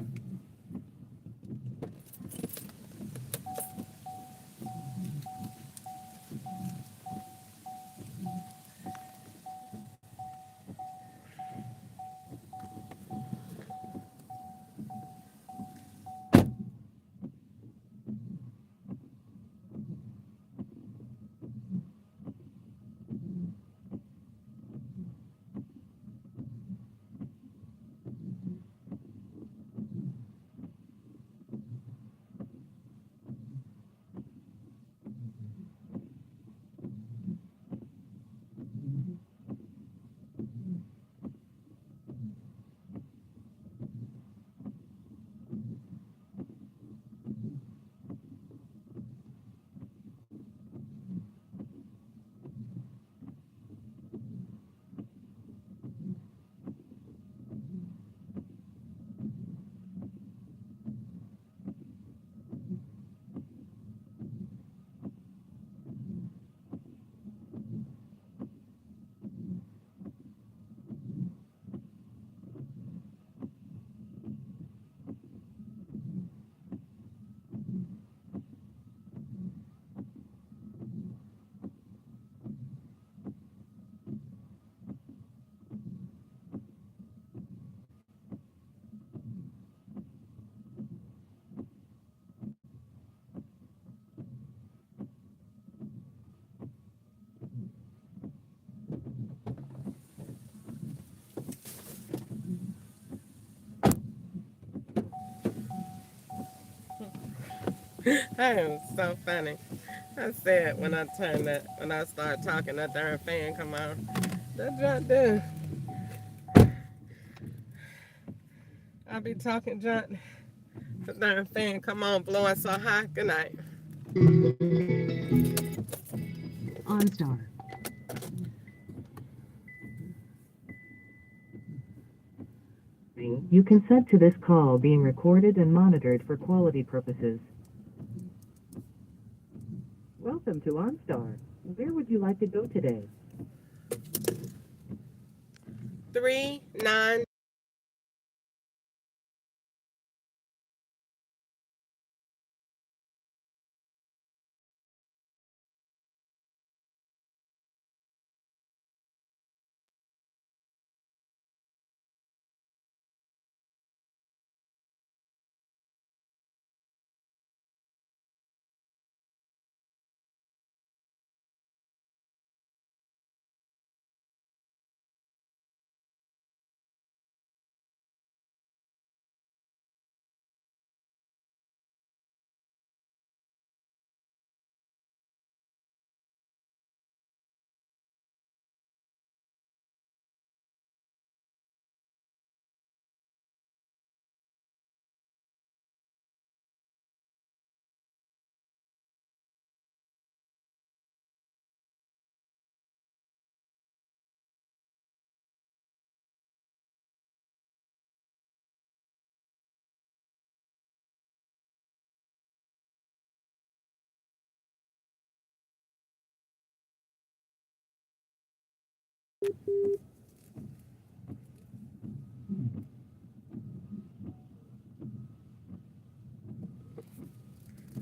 That is so funny. I said when I start talking, that darn fan come on. That junk do. I be talking junk. The darn fan come on blowing so high. Good night. OnStar. You consent to this call being recorded and monitored for quality purposes. Welcome to OnStar. Where would you like to go today? 3 9.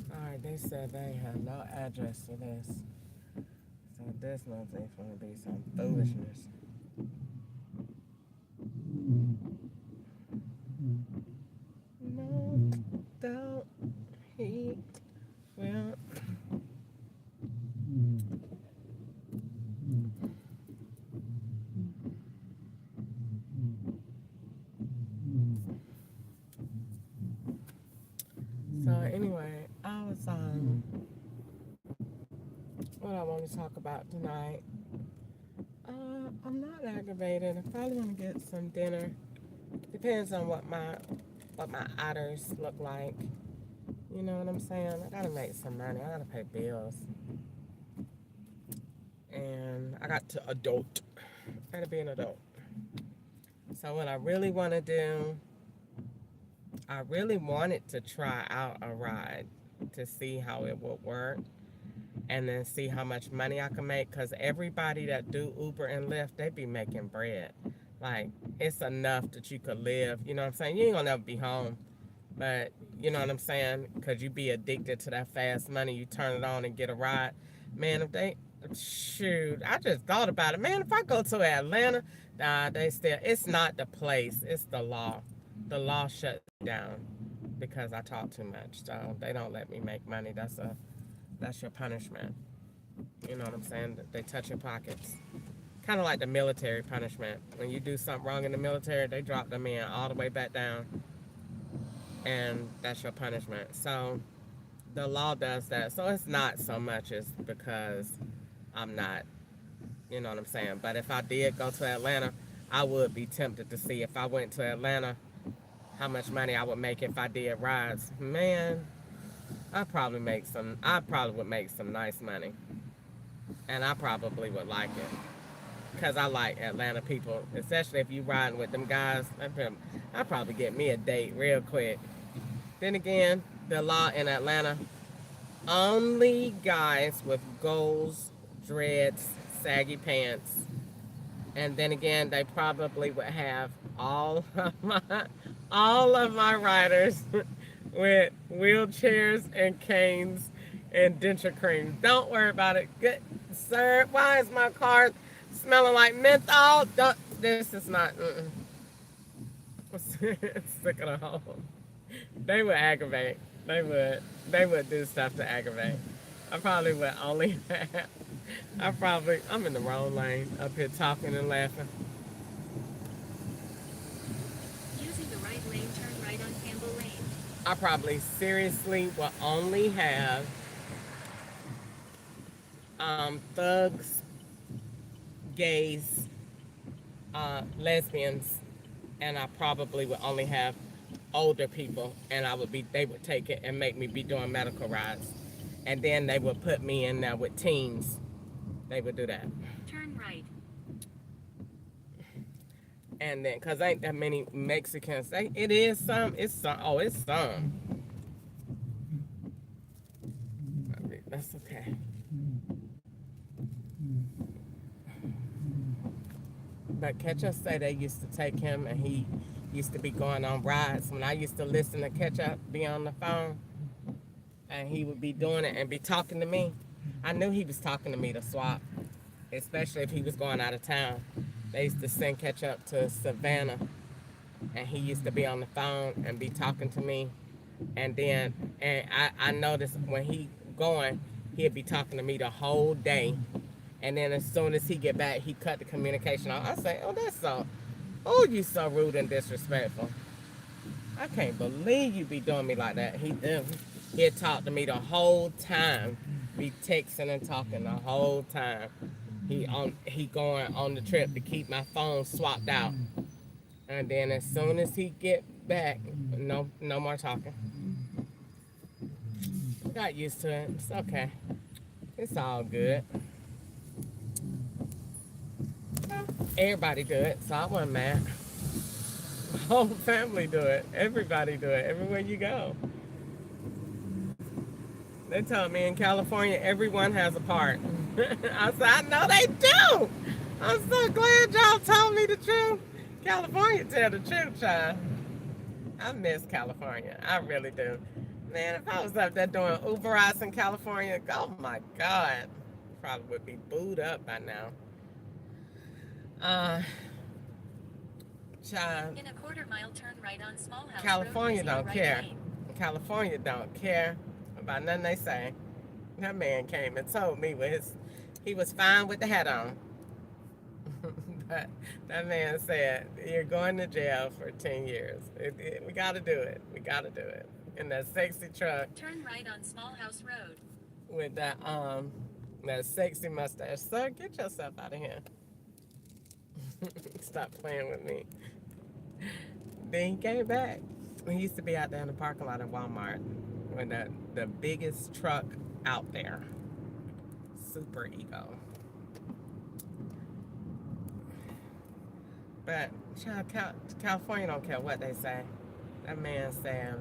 All right, they said they have no address to this. So this must be going to be some foolishness. No doubt he will. So anyway, I was what I want to talk about tonight. I'm not aggravated. I probably want to get some dinner. Depends on what my otters look like. You know what I'm saying? I gotta make some money. I gotta pay bills, and I got to adult. I gotta be an adult. So what I really want to do, I really wanted to try out a ride to see how it would work, and then see how much money I can make. Cause everybody that do Uber and Lyft, they be making bread. Like, it's enough that you could live. You know what I'm saying? You ain't gonna never be home. But, you know what I'm saying? Because you be addicted to that fast money. You turn it on and get a ride. Man, if they, shoot, I just thought about it. Man, if I go to Atlanta, nah, they still, it's not the place, it's the law. The law shut me down because I talk too much. So they don't let me make money. That's your punishment. You know what I'm saying? They touch your pockets. Kind of like the military punishment. When you do something wrong in the military, they drop them in all the way back down, and that's your punishment. So the law does that. So it's not so much as because I'm not, you know what I'm saying? But if I did go to Atlanta, I would be tempted to see if I went to Atlanta how much money I would make if I did rides. Man, I probably would make some nice money. And I probably would like it. Because I like Atlanta people, especially if you riding with them guys. I probably get me a date real quick. Then again, the law in Atlanta, only guys with goals, dreads, saggy pants. And then again, they probably would have all of my riders with wheelchairs and canes and denture creams. Don't worry about it. Good sir, why is my car smelling like menthol? This is not. Sick of the hole. They would aggravate. They would. They would do stuff to aggravate. I probably would only have. I'm in the wrong lane up here talking and laughing. Using the right lane, turn right on Campbell Lane. I probably seriously will only have thugs, gays, lesbians, and I probably would only have older people, and they would take it and make me be doing medical rides, and then they would put me in there with teens. They would do that, Turn right. and then because ain't that many Mexicans, it is some, it's some, oh, it's some. That's okay. But Ketchup say they used to take him, and he used to be going on rides. When I used to listen to Ketchup be on the phone, and he would be doing it and be talking to me, I knew he was talking to me to swap, especially if he was going out of town. They used to send Ketchup to Savannah, and he used to be on the phone and be talking to me. And I noticed when he going, he'd be talking to me the whole day. And then as soon as he get back, he cut the communication off. I say, oh, that's so, oh, you so rude and disrespectful. I can't believe you be doing me like that. He'd talk to me the whole time, be texting and talking the whole time. He going on the trip to keep my phone swapped out. And then as soon as he get back, no more talking. Got used to it. It's okay. It's all good. Everybody do it, so I wasn't mad. The whole family do it. Everybody do it. Everywhere you go. They told me in California, everyone has a part. I said, I know they do. I'm so glad y'all told me the truth. California tell the truth, child. I miss California. I really do. Man, if I was up there doing Uber rides in California, oh my God. Probably would be booed up by now. Child, In a quarter-mile, turn right on Small House California Road, using the don't right care. lane. California don't care about nothing they say. That man came and told me he was fine with the hat on. But that man said, you're going to jail for 10 years. We got to do it. We got to do it. In that sexy truck Turn right on Small House Road. with that sexy mustache. Sir, get yourself out of here. Stop playing with me. Then he came back. He used to be out there in the parking lot at Walmart with the biggest truck out there. Super ego. But California don't care what they say. That man saying,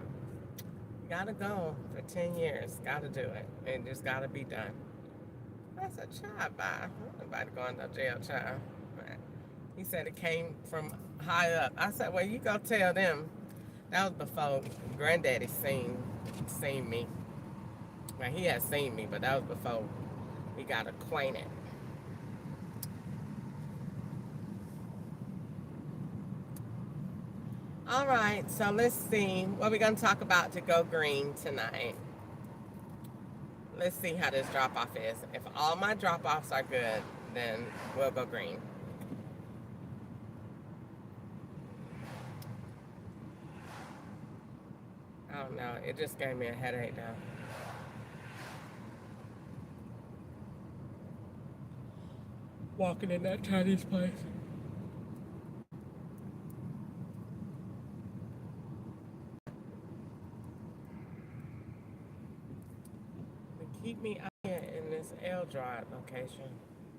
you gotta go for 10 years. Gotta do it. It just gotta be done. I said, child, bye. Nobody going to jail, child. He said it came from high up. I said, well, you go tell them. That was before Granddaddy seen me. Well, he had seen me, but that was before we got acquainted. All right, so let's see what we're gonna talk about to go green tonight. Let's see how this drop off is. If all my drop offs are good, then we'll go green. I don't know. It just gave me a headache now. Walking in that Chinese place. They keep me out here in this L Drive location.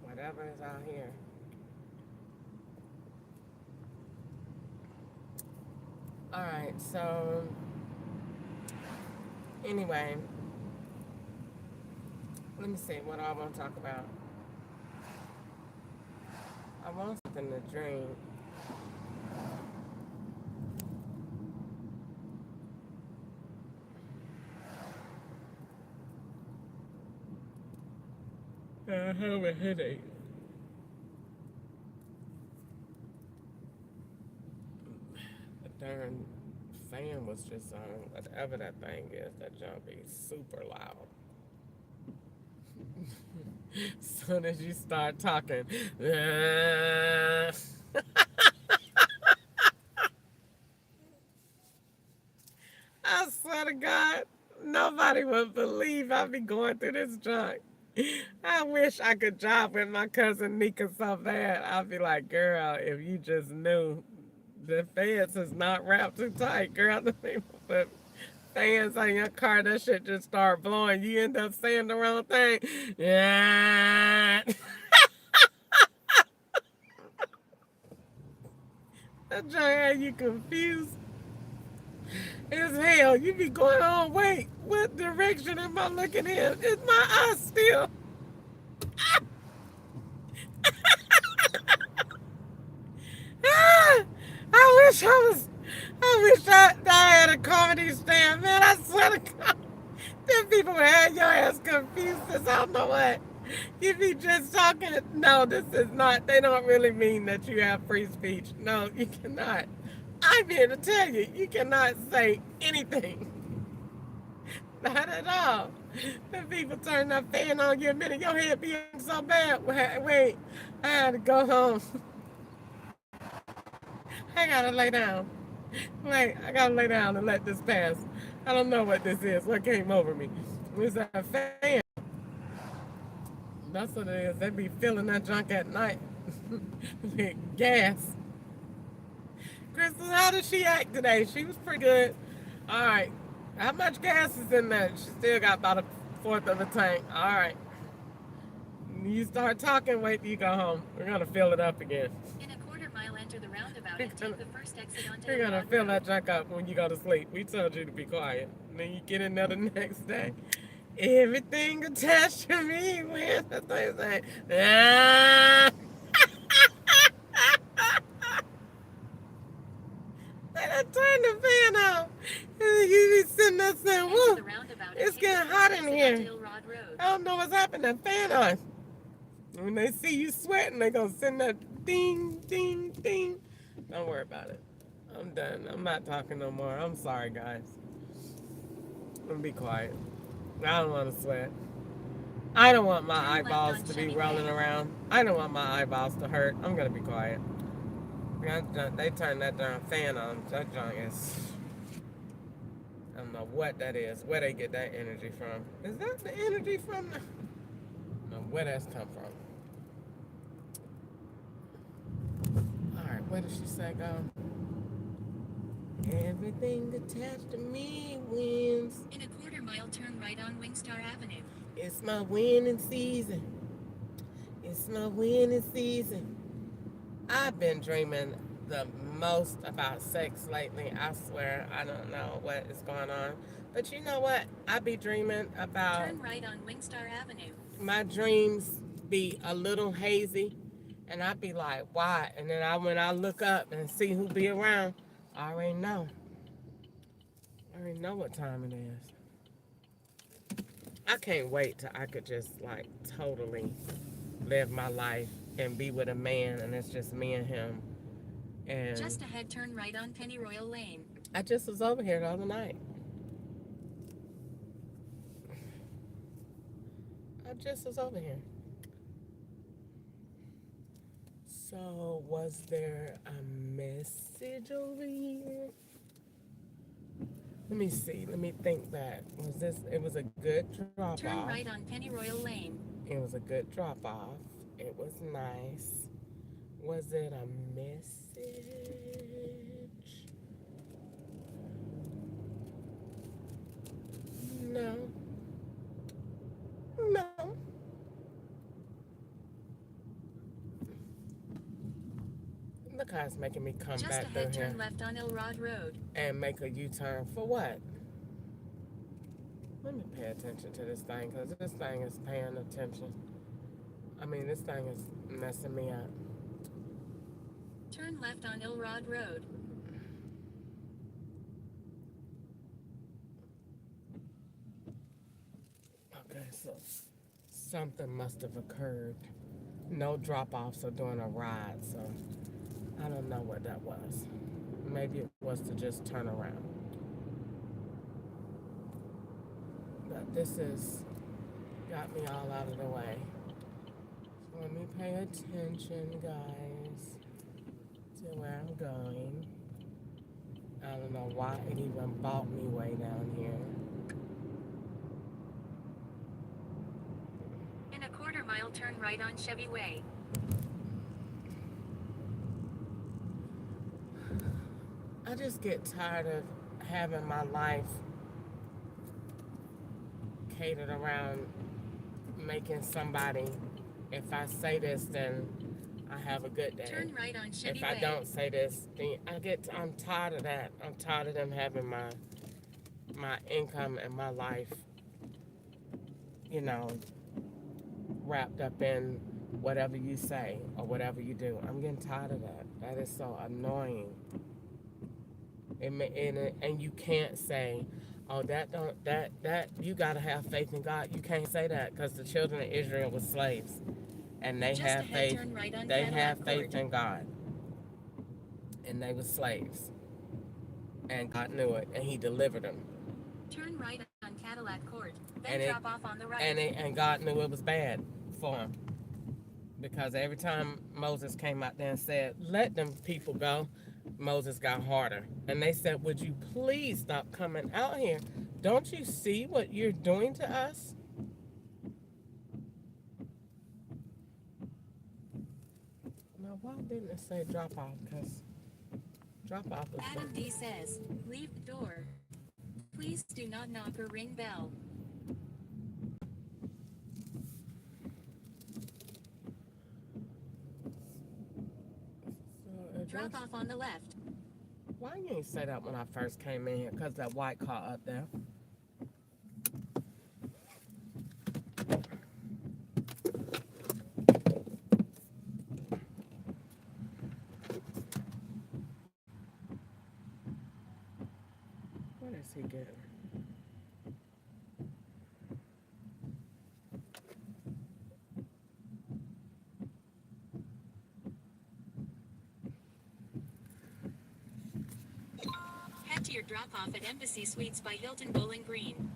Whatever is out here. Alright, so anyway, let me see what I want to talk about. I want something to drink. I have a headache. The darn fan was just on. Whatever that thing is, that junk be super loud. Soon as you start talking, I swear to God, nobody would believe I be going through this junk. I wish I could drive with my cousin Nika so bad. I'd be like, girl, if you just knew the fence is not wrapped too tight, girl. The people put fans on your car, that shit just start blowing. You end up saying the wrong thing. Yeah. That junk had you confused as hell. You be going, oh, wait, what direction am I looking in? Is my eye still? Ah, I wish I had a comedy stand, man. I swear to God, them people would have your ass confused as I don't know what. You be just talking. No, this is not, they don't really mean that you have free speech. No, you cannot. I'm here to tell you, you cannot say anything. Not at all. The people turn that fan on you a minute, your head be so bad. Wait, I had to go home. I gotta lay down. Wait, I gotta lay down and let this pass. I don't know what this is. What came over me? It's a fan. That's what it is. They be filling that junk at night with gas. Crystal, how did she act today? She was pretty good. All right. How much gas is in there? She still got about a fourth of a tank. All right. You start talking, wait till you go home. We're gonna fill it up again. In a quarter mile, enter the roundabout and take the first exit onto We're the gonna Rod fill Road. that junk up when you go to sleep. We told you to be quiet. And then you get in there the next day. Everything attached to me wins. That's what they say. Ah. They done turn the fan off. You be sitting there saying, Enter whoa, the roundabout and it's take getting the hot first in exit here. onto the Rod Road. I don't know what's happening. Fan on. When they see you sweating, they gonna send that ding, ding, ding. Don't worry about it. I'm done. I'm not talking no more. I'm sorry, guys. I'm gonna be quiet. I don't want to sweat. I don't want my Turn left eyeballs on to be Chevy rolling Way. around. I don't want my eyeballs to hurt. I'm gonna be quiet. They turned that darn fan on. That junk is. I don't know what that is. Where they get that energy from? Is that the energy from? I don't know where that's come from. All right, where did she say go? Everything attached to me wins. In a quarter mile, turn right on Wingstar Avenue. It's my winning season. It's my winning season. I've been dreaming the most about sex lately. I swear, I don't know what is going on. But you know what? I be dreaming about Turn right on Wingstar Avenue. my dreams be a little hazy And I'd be like, why? And then when I look up and see who be around, I already know. I already know what time it is. I can't wait till I could just like totally live my life and be with a man and it's just me and him. And Just ahead, turn right on Pennyroyal Lane. I just was over here the other night. I just was over here. So was there a message over here? Let me see. Let me think back. Was this? It was a good drop Turn off. right on Pennyroyal Lane. It was a good drop off. It was nice. Was it a message? No. No. Look how it's making me come Just back ahead, through turn here left on Elrod Road. and make a U-turn for what? Let me pay attention to this thing because this thing is paying attention. I mean, this thing is messing me up. Turn left on Elrod Road. Okay, so something must have occurred. No drop-offs or doing a ride, so I don't know what that was. Maybe it was to just turn around. But this is got me all out of the way. So let me pay attention, guys, to where I'm going. I don't know why it even brought me way down here. In a quarter mile, turn right on Chevy Way. I just get tired of having my life catered around making somebody, if I say this, then I have a good day. Turn right on Chevy If I Way. don't say this, then I'm tired of that. I'm tired of them having my income and my life, you know, wrapped up in whatever you say or whatever you do. I'm getting tired of that. That is so annoying. And you can't say, oh, that you gotta have faith in God. You can't say that because the children of Israel were slaves, and they Just have ahead, faith. turn right on They Cadillac have faith Court. in God, and they were slaves, and God knew it, and He delivered them. Turn right on Cadillac Court. And Then it drop off on the right. and God knew it was bad for them because every time Moses came out there and said, "Let them people go," Moses got harder. And they said, "Would you please stop coming out here? Don't you see what you're doing to us?" Now, why didn't it say drop off? Because drop off is Adam D says, leave the door. Please do not knock or ring bell. so Drop off on the left. why you ain't say that when I first came in here? Because that white car up there. What is he getting? Head to your drop off at Embassy Suites by Hilton Bowling Green.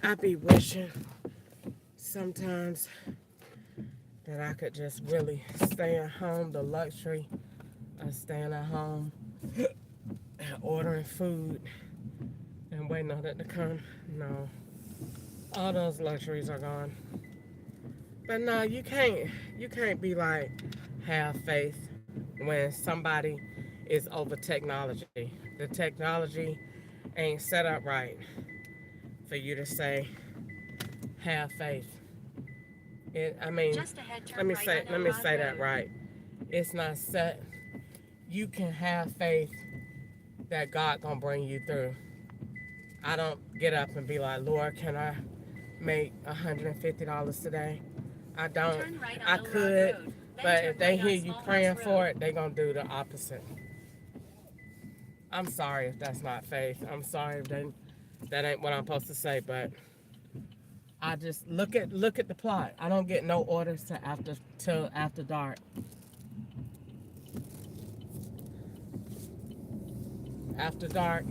I be wishing sometimes that I could just really stay at home, the luxury of staying at home and ordering food and waiting on it to come. No, all those luxuries are gone. But no, you can't be like have faith when somebody is over technology. The technology ain't set up right for you to say have faith. I mean, Just ahead, turn right on let me Elrod say that Road. right. It's not set. You can have faith that God gonna bring you through. I don't get up and be like, Lord, can I make $150 today? I don't. Turn right on I Elrod could, Road. Then but turn if they right hear on you Small praying House for Road. it, they gonna do the opposite. I'm sorry if that's not faith. I'm sorry if that ain't what I'm supposed to say, but I just look at the plot. I don't get no orders till after dark. After dark,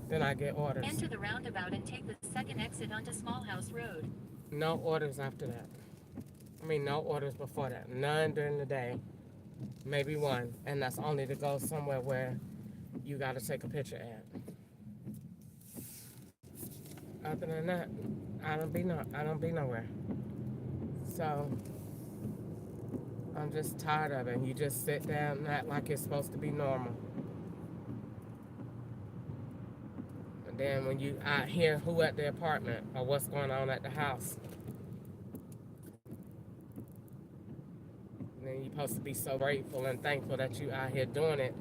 then I get orders. Enter the roundabout and take the second exit onto Small House Road. No orders after that. I mean, no orders before that. None during the day. Maybe one, and that's only to go somewhere where you got to take a picture at. Other than that, I don't be nowhere. So I'm just tired of it. You just sit down and act like it's supposed to be normal. And then when you out hear who at the apartment or what's going on at the house, then you're supposed to be so grateful and thankful that you out here doing it.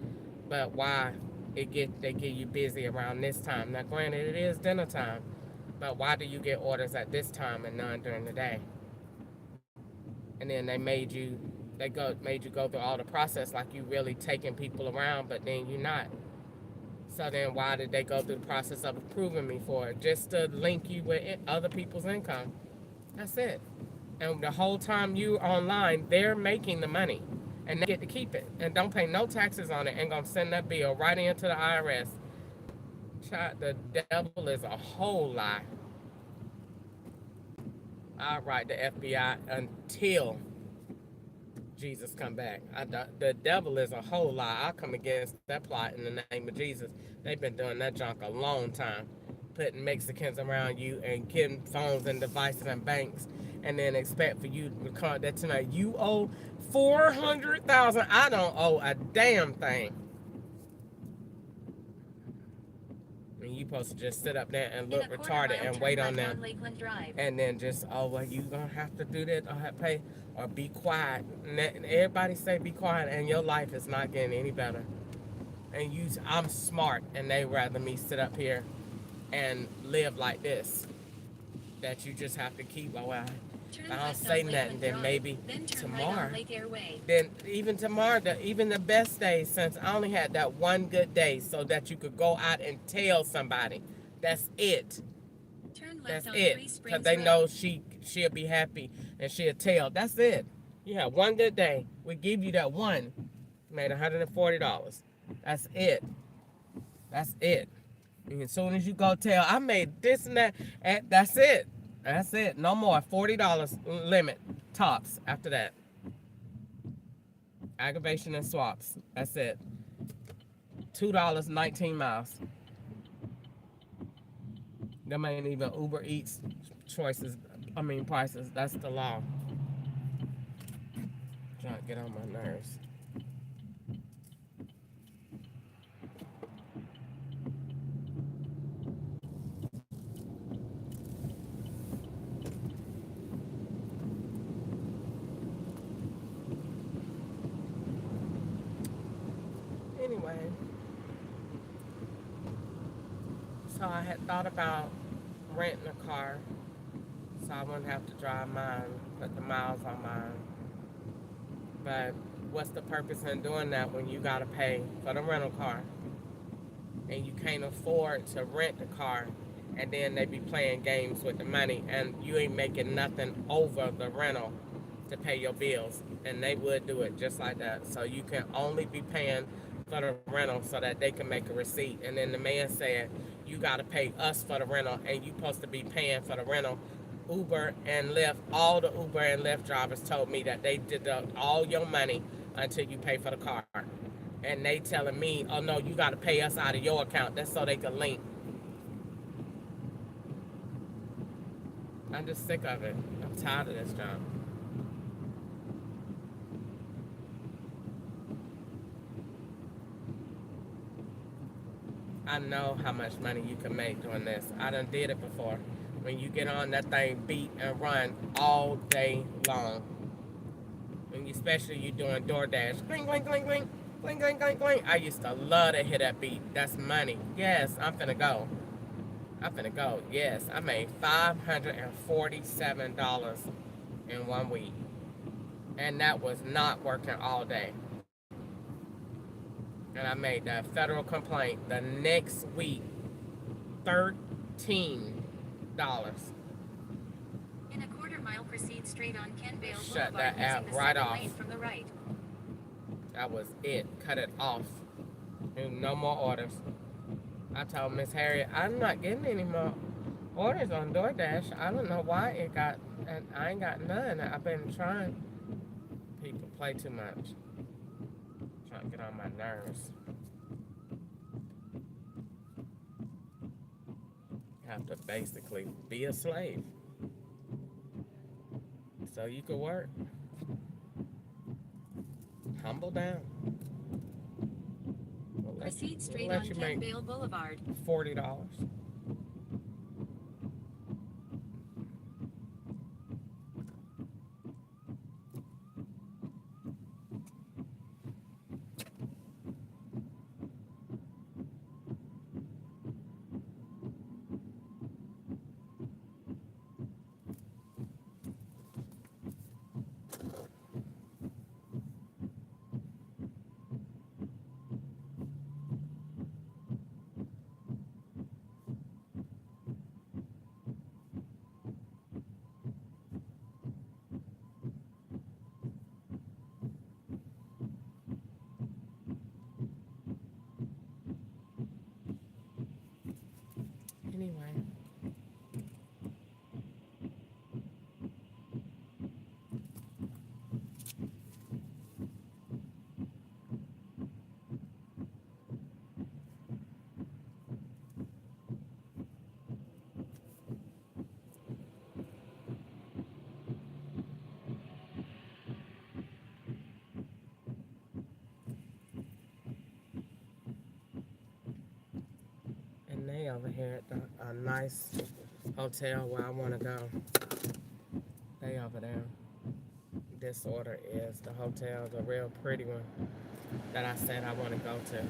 But why they get you busy around this time? Now, granted, it is dinner time, but why do you get orders at this time and none during the day? And then made you go through all the process like you really taking people around, but then you're not. So then why did they go through the process of approving me for it? Just to link you with other people's income. That's it. And the whole time you online, they're making the money. And they get to keep it. And don't pay no taxes on it and gonna send that bill right into the IRS. Child, the devil is a whole lie. I'll write the FBI until Jesus come back. The devil is a whole lie. I'll come against that plot in the name of Jesus. They've been doing that junk a long time. Putting Mexicans around you and getting phones and devices and banks and then expect for you to come that tonight. You owe 400,000. I don't owe a damn thing. And you supposed to just sit up there and look retarded and wait on them. And then just, oh, well, you gonna have to do that or have to pay or be quiet. And everybody say be quiet and your life is not getting any better. And I'm smart and they rather me sit up here and live like this. That you just have to keep, well, I don't say nothing, then maybe tomorrow. Then even tomorrow, even the best day, since I only had that one good day so that you could go out and tell somebody. That's it. That's it. Because they know she'll be happy and she'll tell. That's it. You have one good day. We give you that one. Made $140. That's it. That's it. And as soon as you go tell, I made this and that, and that's it. That's it. No more. $40 limit tops after that. Aggravation and swaps. That's it. $2, 19 miles. Them ain't even Uber Eats prices. That's the law. Trying to get on my nerves. Anyway, so I had thought about renting a car so I wouldn't have to drive mine, put the miles on mine. But what's the purpose in doing that when you gotta pay for the rental car and you can't afford to rent the car and then they be playing games with the money and you ain't making nothing over the rental to pay your bills, and they would do it just like that. So you can only be paying for the rental so that they can make a receipt. And then the man said, you got to pay us for the rental and you supposed to be paying for the rental. Uber and Lyft, all the Uber and Lyft drivers told me that they deduct all your money until you pay for the car. And they telling me, oh no, you got to pay us out of your account. That's so they can link. I'm just sick of it. I'm tired of this job. I know how much money you can make doing this. I done did it before. When you get on that thing, beat and run all day long. And especially you doing DoorDash. Cling, cling, cling, cling. Cling, cling, cling, cling. I used to love to hit that beat. That's money. Yes, I'm finna go. I'm finna go. Yes, I made $547 in 1 week. And that was not working all day. And I made that federal complaint the next week. $13. In a quarter mile, proceed straight on Kenvale Shut Boulevard that using app the right second off. lane from the right. That was it. Cut it off. No more orders. I told Miss Harriet, I'm not getting any more orders on DoorDash. I don't know why it got, and I ain't got none. I've been trying. People play too much. Trying to get on my nerves. You have to basically be a slave so you could work. Humble down. Proceed straight We'll on let you make Kenvale Boulevard. $40. Anyway. And they over here at a nice hotel where I want to go. They over there. This order is the hotel, the real pretty one that I said I want to go to.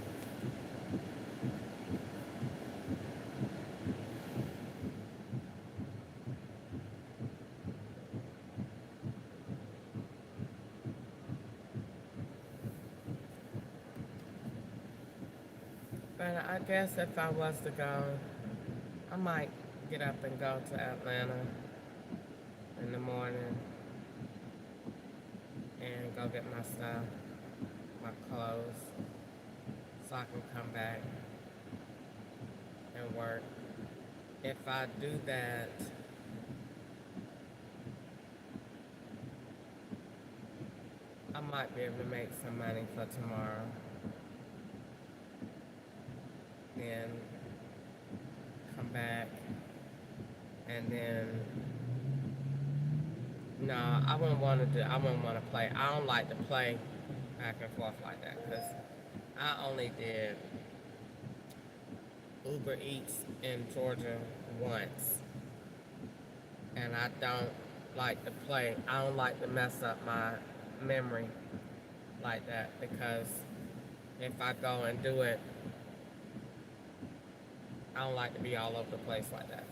But I guess if I was to go, I might get up and go to Atlanta in the morning and go get my stuff, my clothes, so I can come back and work. If I do that, I might be able to make some money for tomorrow. Then come back and then no, I wouldn't want to do. I wouldn't want to play. I don't like to play back and forth like that because I only did Uber Eats in Georgia once, and I don't like to play. I don't like to mess up my memory like that because if I go and do it, I don't like to be all over the place like that.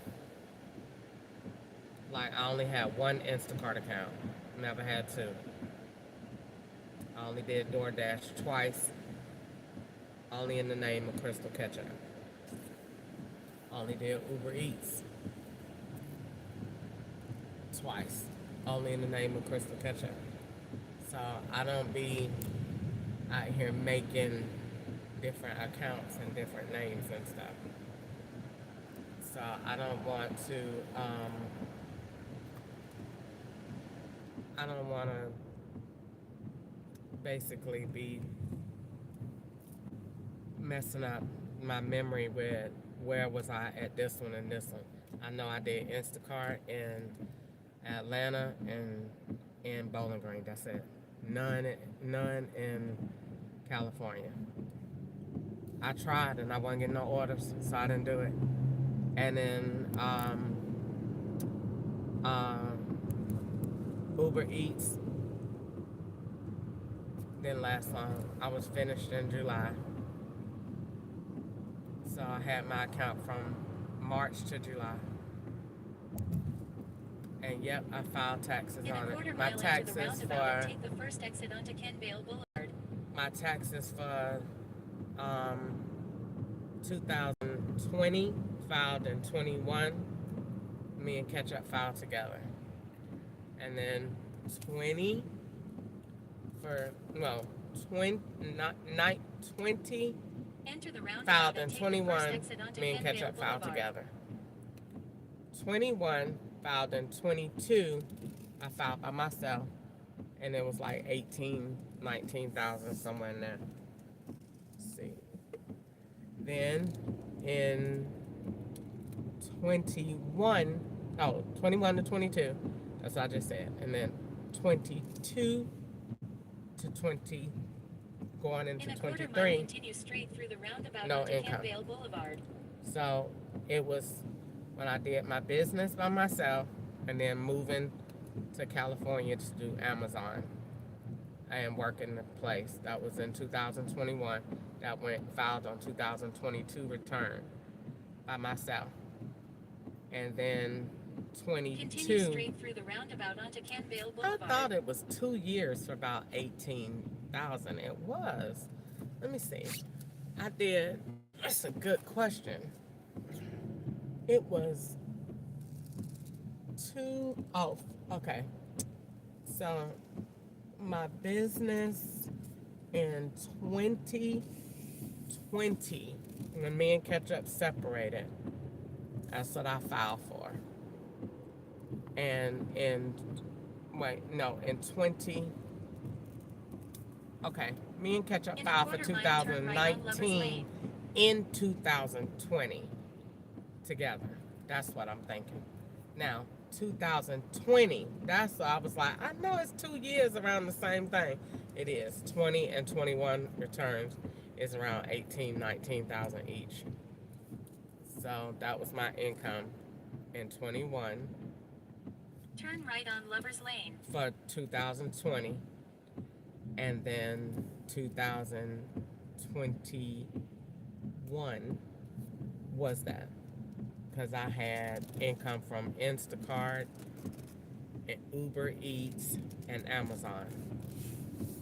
Like I only had one Instacart account, never had two. I only did DoorDash twice, only in the name of Crystal Ketchup. Only did Uber Eats twice, only in the name of Crystal Ketchup. So I don't be out here making different accounts and different names and stuff. So I don't want to. I don't want to basically be messing up my memory with where was I at this one and this one. I know I did Instacart in Atlanta and in Bowling Green. That's it. None in California. I tried and I wasn't getting no orders, so I didn't do it. And then Uber Eats didn't last long. I was finished in July. So I had my account from March to July. And yep, I filed taxes In a on quarter it. My mile into the taxes roundabout and for take the first exit onto Kenvale Boulevard. my taxes for um 2020 filed in 21. Me and Ketchup filed together. And then 20 for no 20 not 20 Enter the roundabout filed and in take the 21. first exit onto Me and Kenvale Ketchup filed Boulevard. together. 21 filed in 22. I filed by myself, and it was like 19,000 somewhere in there. Let's see. Then in 21, 21 to 22. That's what I just said. And then 22 to 20, going into In a quarter mile, 23, continue straight through the roundabout no onto income. Kenvale Boulevard. So it was when I did my business by myself and then moving to California to do Amazon and work in the place. That was in 2021. That went filed on 2022 return by myself. And then Continue 22, straight through the roundabout onto Kenvale I Boulevard. thought it was 2 years for about 18,000. It was. Let me see. I did. That's a good question. It was oh, okay. So my business in 2020, when me and Ketchup separated, that's what I filed for. And in 20, okay, me and Ketchup In a filed for quarter mile, turn right on Lover's 2019 Lane. in 2020 together. That's what I'm thinking. Now, 2020, that's what I was like, I know it's 2 years around the same thing. It is. 20 and 21 returns is around 19,000 each. So that was my income in 21 Turn right on Lover's Lane. for 2020. And then 2021 was that. Because I had income from Instacart, and Uber Eats, and Amazon.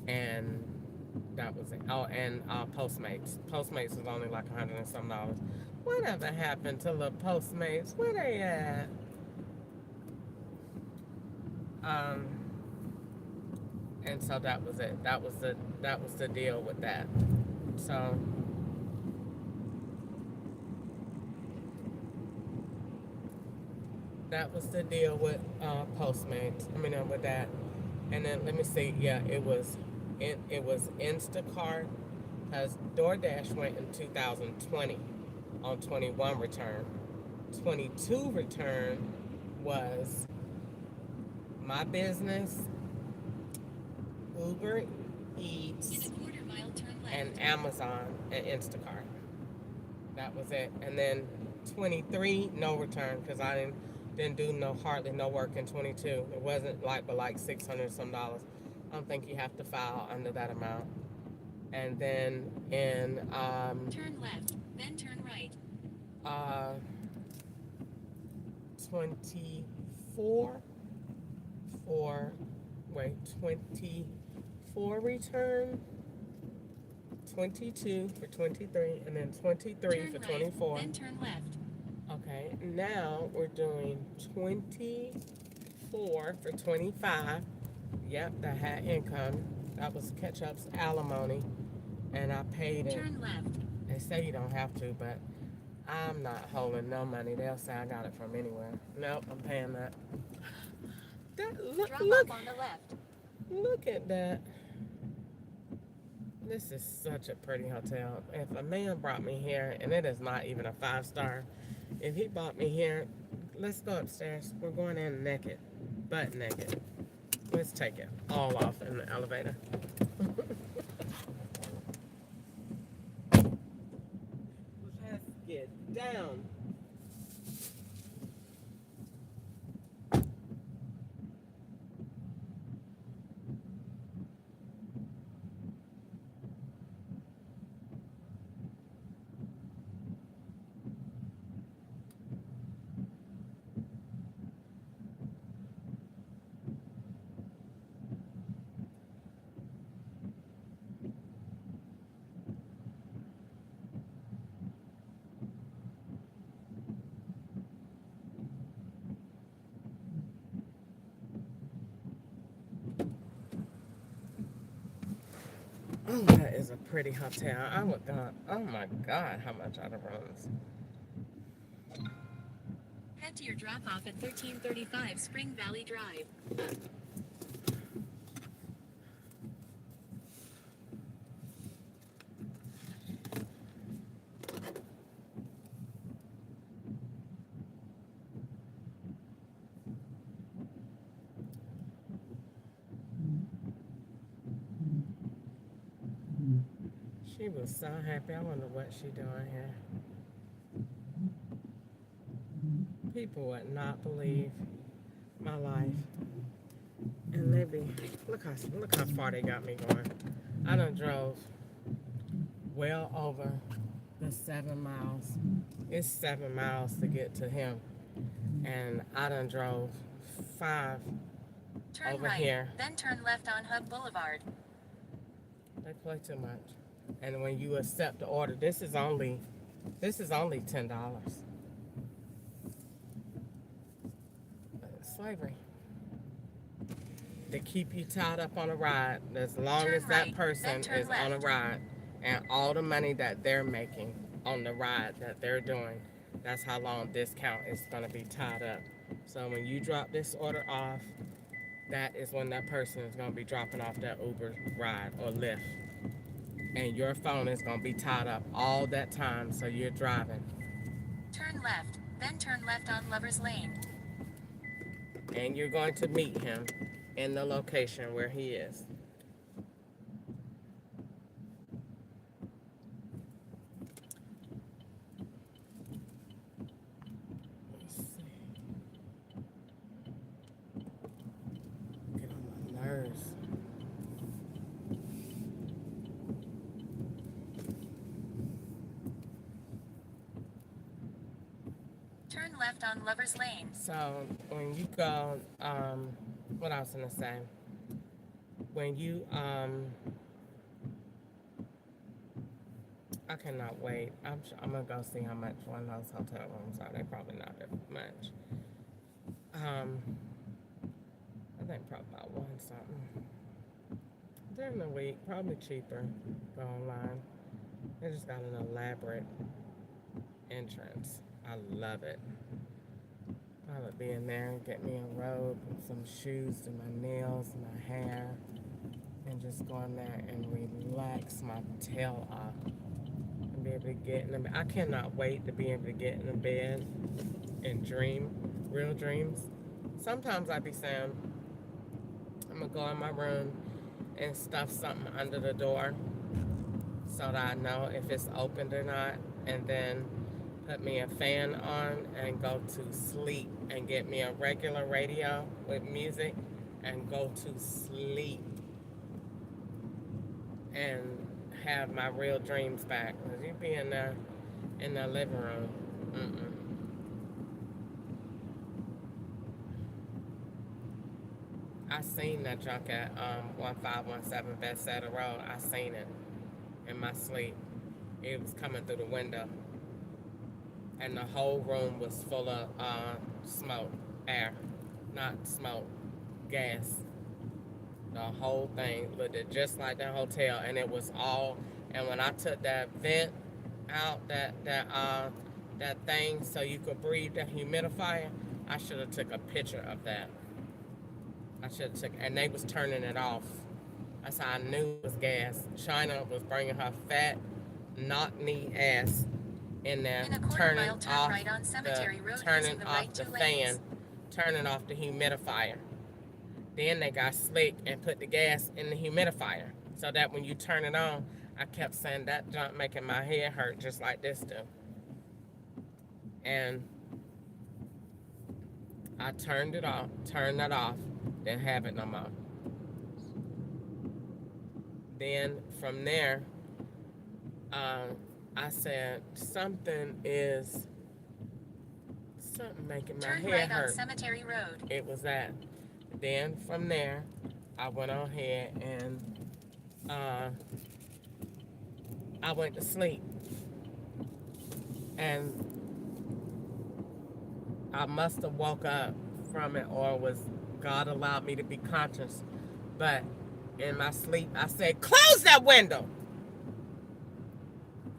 And that was it. Oh, and Postmates. Postmates was only like $100 and some dollars. Whatever happened to the Postmates? Where they at? And so that was it. That was the deal with that. So that was the deal with Postmates. With that. And then let me see. Yeah, it was Instacart, because DoorDash went in 2020 on 21 return. 22 return was my business, Uber Eats, In a quarter mile, turn left. and Amazon and Instacart. That was it. And then 23, no return, because I didn't do hardly no work in 22. It wasn't but 600 some dollars. I don't think you have to file under that amount. And then in Turn left, then turn right. 24 24 return, 22 for 23, and then 23 Turn for right, 24. then turn left. Okay, now we're doing 24 for 25. Yep, that had income. That was Ketchup's alimony, and I paid it. Turn left. They say you don't have to, but I'm not holding no money. They'll say I got it from anywhere. Nope, I'm paying that. Look Drop off on the left. Look at that. This is such a pretty hotel. If a man brought me here, and it is not even a 5-star, if he brought me here, let's go upstairs. We're going in naked, butt naked. Let's take it all off in the elevator. Get down. Oh, that is a pretty hotel. I would go. Oh my God, how much are the rooms? Head to your drop-off at 1335 Spring Valley Drive. She was so happy. I wonder what she doing here. People would not believe my life. And they be look how far they got me going. I done drove well over the 7 miles. It's 7 miles to get to him. And I done drove 5 Turn over right, here. then turn left on Hub Boulevard. They play too much. And when you accept the order, this is only $10. Slavery. They keep you tied up on a ride as long Turn as that right, person then turn is on a left. ride, and all the money that they're making on the ride that they're doing, that's how long this count is going to be tied up. So when you drop this order off, that is when that person is going to be dropping off that Uber ride or Lyft. And your phone is going to be tied up all that time, so you're driving. Turn left, then turn left on Lover's Lane. And you're going to meet him in the location where he is. Let's see. Get on my nerves. Turn left on Lover's Lane. So when you go, what I was gonna say, when you, I cannot wait. I'm gonna go see how much one of those hotel rooms are. They probably not that much. I think probably about one something. During the week, probably cheaper. Go online. They just got an elaborate entrance. I love it. I would be in there and get me a robe and some shoes and my nails and my hair and just go in there and relax my tail off and be able to get in the bed. I cannot wait to be able to get in the bed and dream real dreams. Sometimes I be saying I'm gonna go in my room and stuff something under the door so that I know if it's opened or not, and then put me a fan on and go to sleep and get me a regular radio with music and go to sleep and have my real dreams back. Because you be in the living room. Mm-mm. I seen that junk at 1517 Bethesda Road. I seen it in my sleep. It was coming through the window. And the whole room was full of smoke, air, not smoke, gas. The whole thing looked just like that hotel, and it was all. And when I took that vent out, that thing so you could breathe, that humidifier, I should have took a picture of that. I should have took, and they was turning it off. That's how I knew it was gas. China was bringing her fat, knock-knee ass in there, In a quarter turning mile, turn off right on Cemetery Road, turning using the off right the two fan, lanes. turning off the humidifier. Then they got slick and put the gas in the humidifier, so that when you turn it on, I kept saying that junk making my head hurt just like this do. And I turned that off, didn't have it no more. Then from there, uh, I said something making my Turn head right on hurt. Cemetery Road. It was that. Then from there, I went on ahead and uh, I went to sleep. And I must have woke up from it, or was God allowed me to be conscious. But in my sleep, I said, "Close that window,"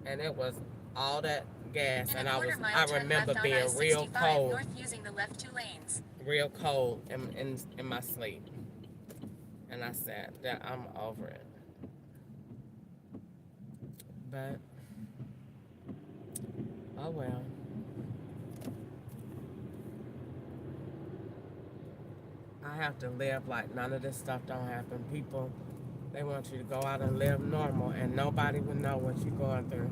and it was all that gas, In and a quarter mile, I turn remember left on being real I-65 cold, north using the left 2 lanes. real cold in my sleep, and I said that I'm over it. But oh well. I have to live like none of this stuff don't happen. People, they want you to go out and live normal, and nobody will know what you're going through.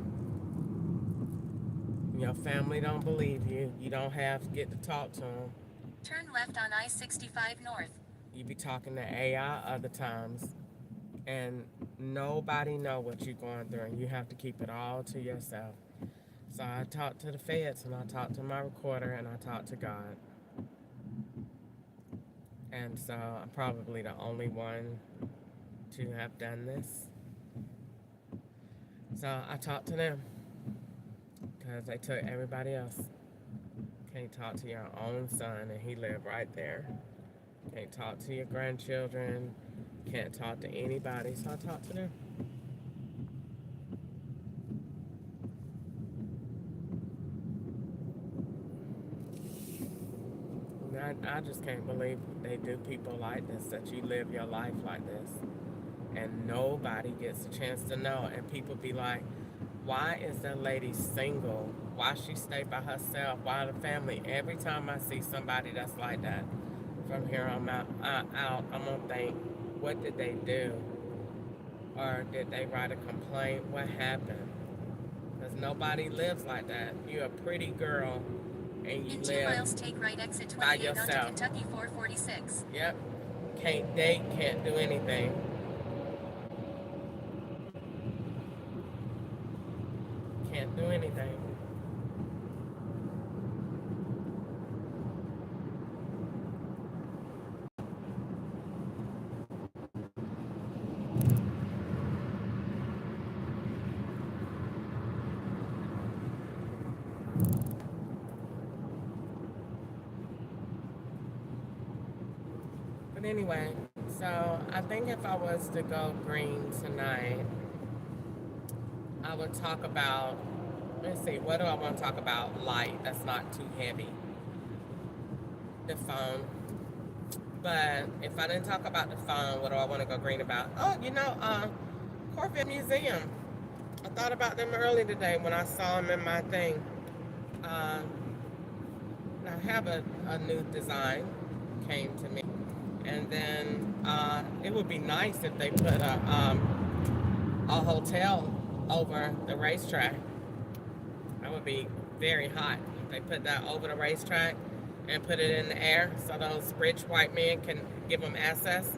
Your family don't believe you. You don't have to get to talk to them. Turn left on I-65 north. You be talking to AI other times, and nobody know what you're going through, and you have to keep it all to yourself. So I talked to the feds, and I talked to my recorder, and I talked to God. And so I'm probably the only one to have done this. So I talked to them because they took everybody else. Can't talk to your own son, and he lived right there. Can't talk to your grandchildren. Can't talk to anybody. So I talked to them. I just can't believe they do people like this, that you live your life like this. And nobody gets a chance to know. And people be like, why is that lady single? Why she stay by herself? Why the family? Every time I see somebody that's like that, from here on out, I'm gonna think, what did they do? Or did they write a complaint? What happened? Because nobody lives like that. You're a pretty girl, and you In 2 live miles, take right exit by 28 onto yourself. Kentucky 446. Yep. Can't date, can't do anything. Can't do anything. But anyway, so I think if I was to go green tonight, I would talk about, let's see, what do I want to talk about? Light, that's not too heavy. The phone. But if I didn't talk about the phone, what do I want to go green about? Oh, Corvette Museum. I thought about them early today when I saw them in my thing. Uh, I have a new design came to me. And then it would be nice if they put a hotel over the racetrack. That would be very hot. If they put that over the racetrack and put it in the air so those rich white men can give them access,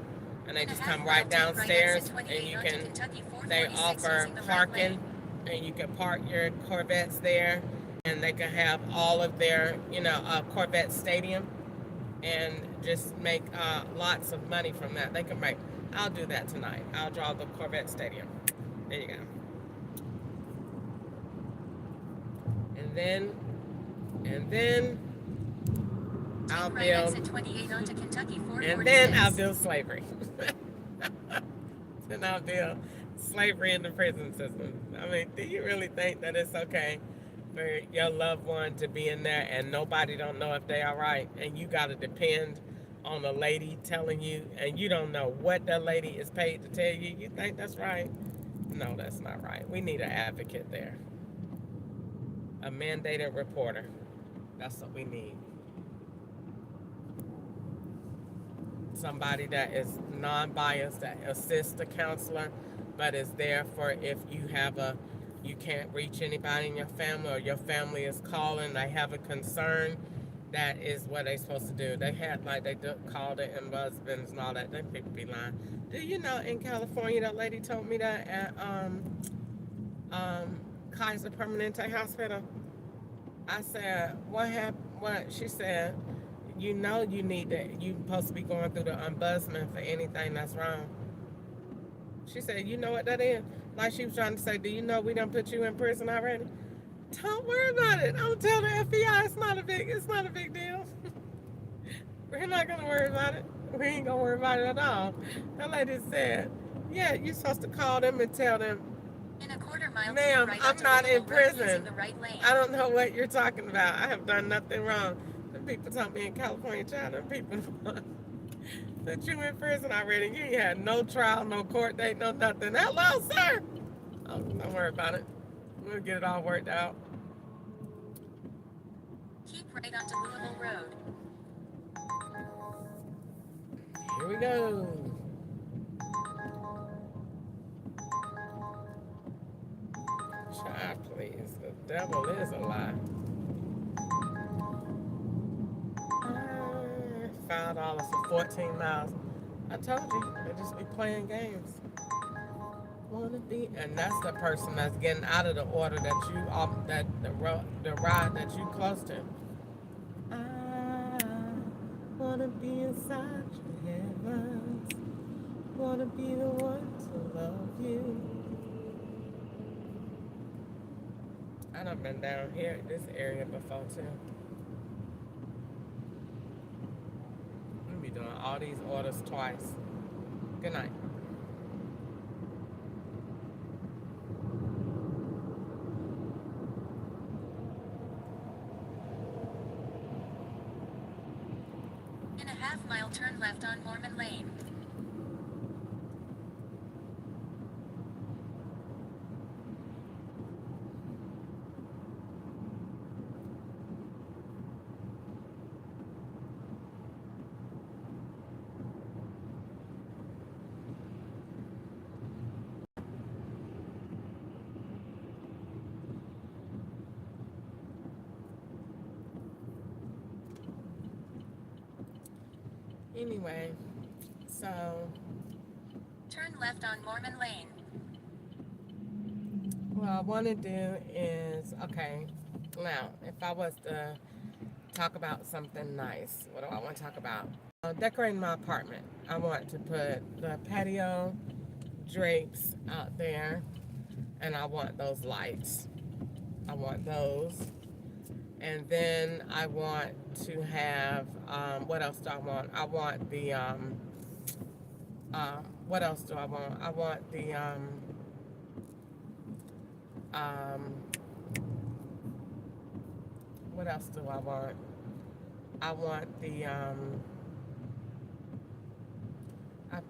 and they just come right downstairs, and you can, they offer parking, and you can park your Corvettes there, and they can have all of their, Corvette Stadium, and just make lots of money from that. They can make, I'll do that tonight. I'll draw the Corvette Stadium. There you go. And then I'll build, and then I'll build slavery. Then I'll build slavery in the prison system. I mean, do you really think that it's okay for your loved one to be in there and nobody don't know if they are right, and you got to depend on a lady telling you, and you don't know what that lady is paid to tell you? You think that's right? No, that's not right. We need an advocate there. A mandated reporter. That's what we need. Somebody that is non-biased, that assists the counselor, but is there for if you have a, you can't reach anybody in your family, or your family is calling, they have a concern, that is what they supposed to do. They had like called it ombudsmans and all that. They people be lying. Do you know in California that lady told me that at um Kaiser Permanente Hospital? I said, what happened? What? She said, you know you need to, you supposed to be going through the ombudsman for anything that's wrong. She said, you know what that is? Like she was trying to say, do you know we done put you in prison already? Don't worry about it. Don't tell the FBI it's not a big deal. We're not gonna worry about it. We ain't gonna worry about it at all. That lady said, yeah, you're supposed to call them and tell them, In a quarter mile, ma'am, right I'm not in prison. the right lane. I don't know what you're talking about. I have done nothing wrong. The people told me in California, child, them people that you in prison already. You ain't had no trial, no court date, no nothing. Hello, sir. Oh, don't worry about it. We'll get it all worked out. Keep right onto Louisville Road. Here we go. Child, please. The devil is a lie. $5 for 14 miles. I told you, they just be playing games. Wanna be, and that's the person that's getting out of the order that you that the ride that you close to. I wanna be inside your heavens. Wanna be the one to love you. I done been down here this area before too. I'm be doing all these orders twice. Good night. In a half-mile, turn left on Mormon Lane. Anyway, so Turn left on Mormon Lane. what I want to do is, okay, now, if I was to talk about something nice, what do I want to talk about? Decorating my apartment. I want to put the patio drapes out there, and I want those lights. I want those. And then I want to have, what else do I want? I want the, what else do I want? I want the, um, what else do I want? I want the, I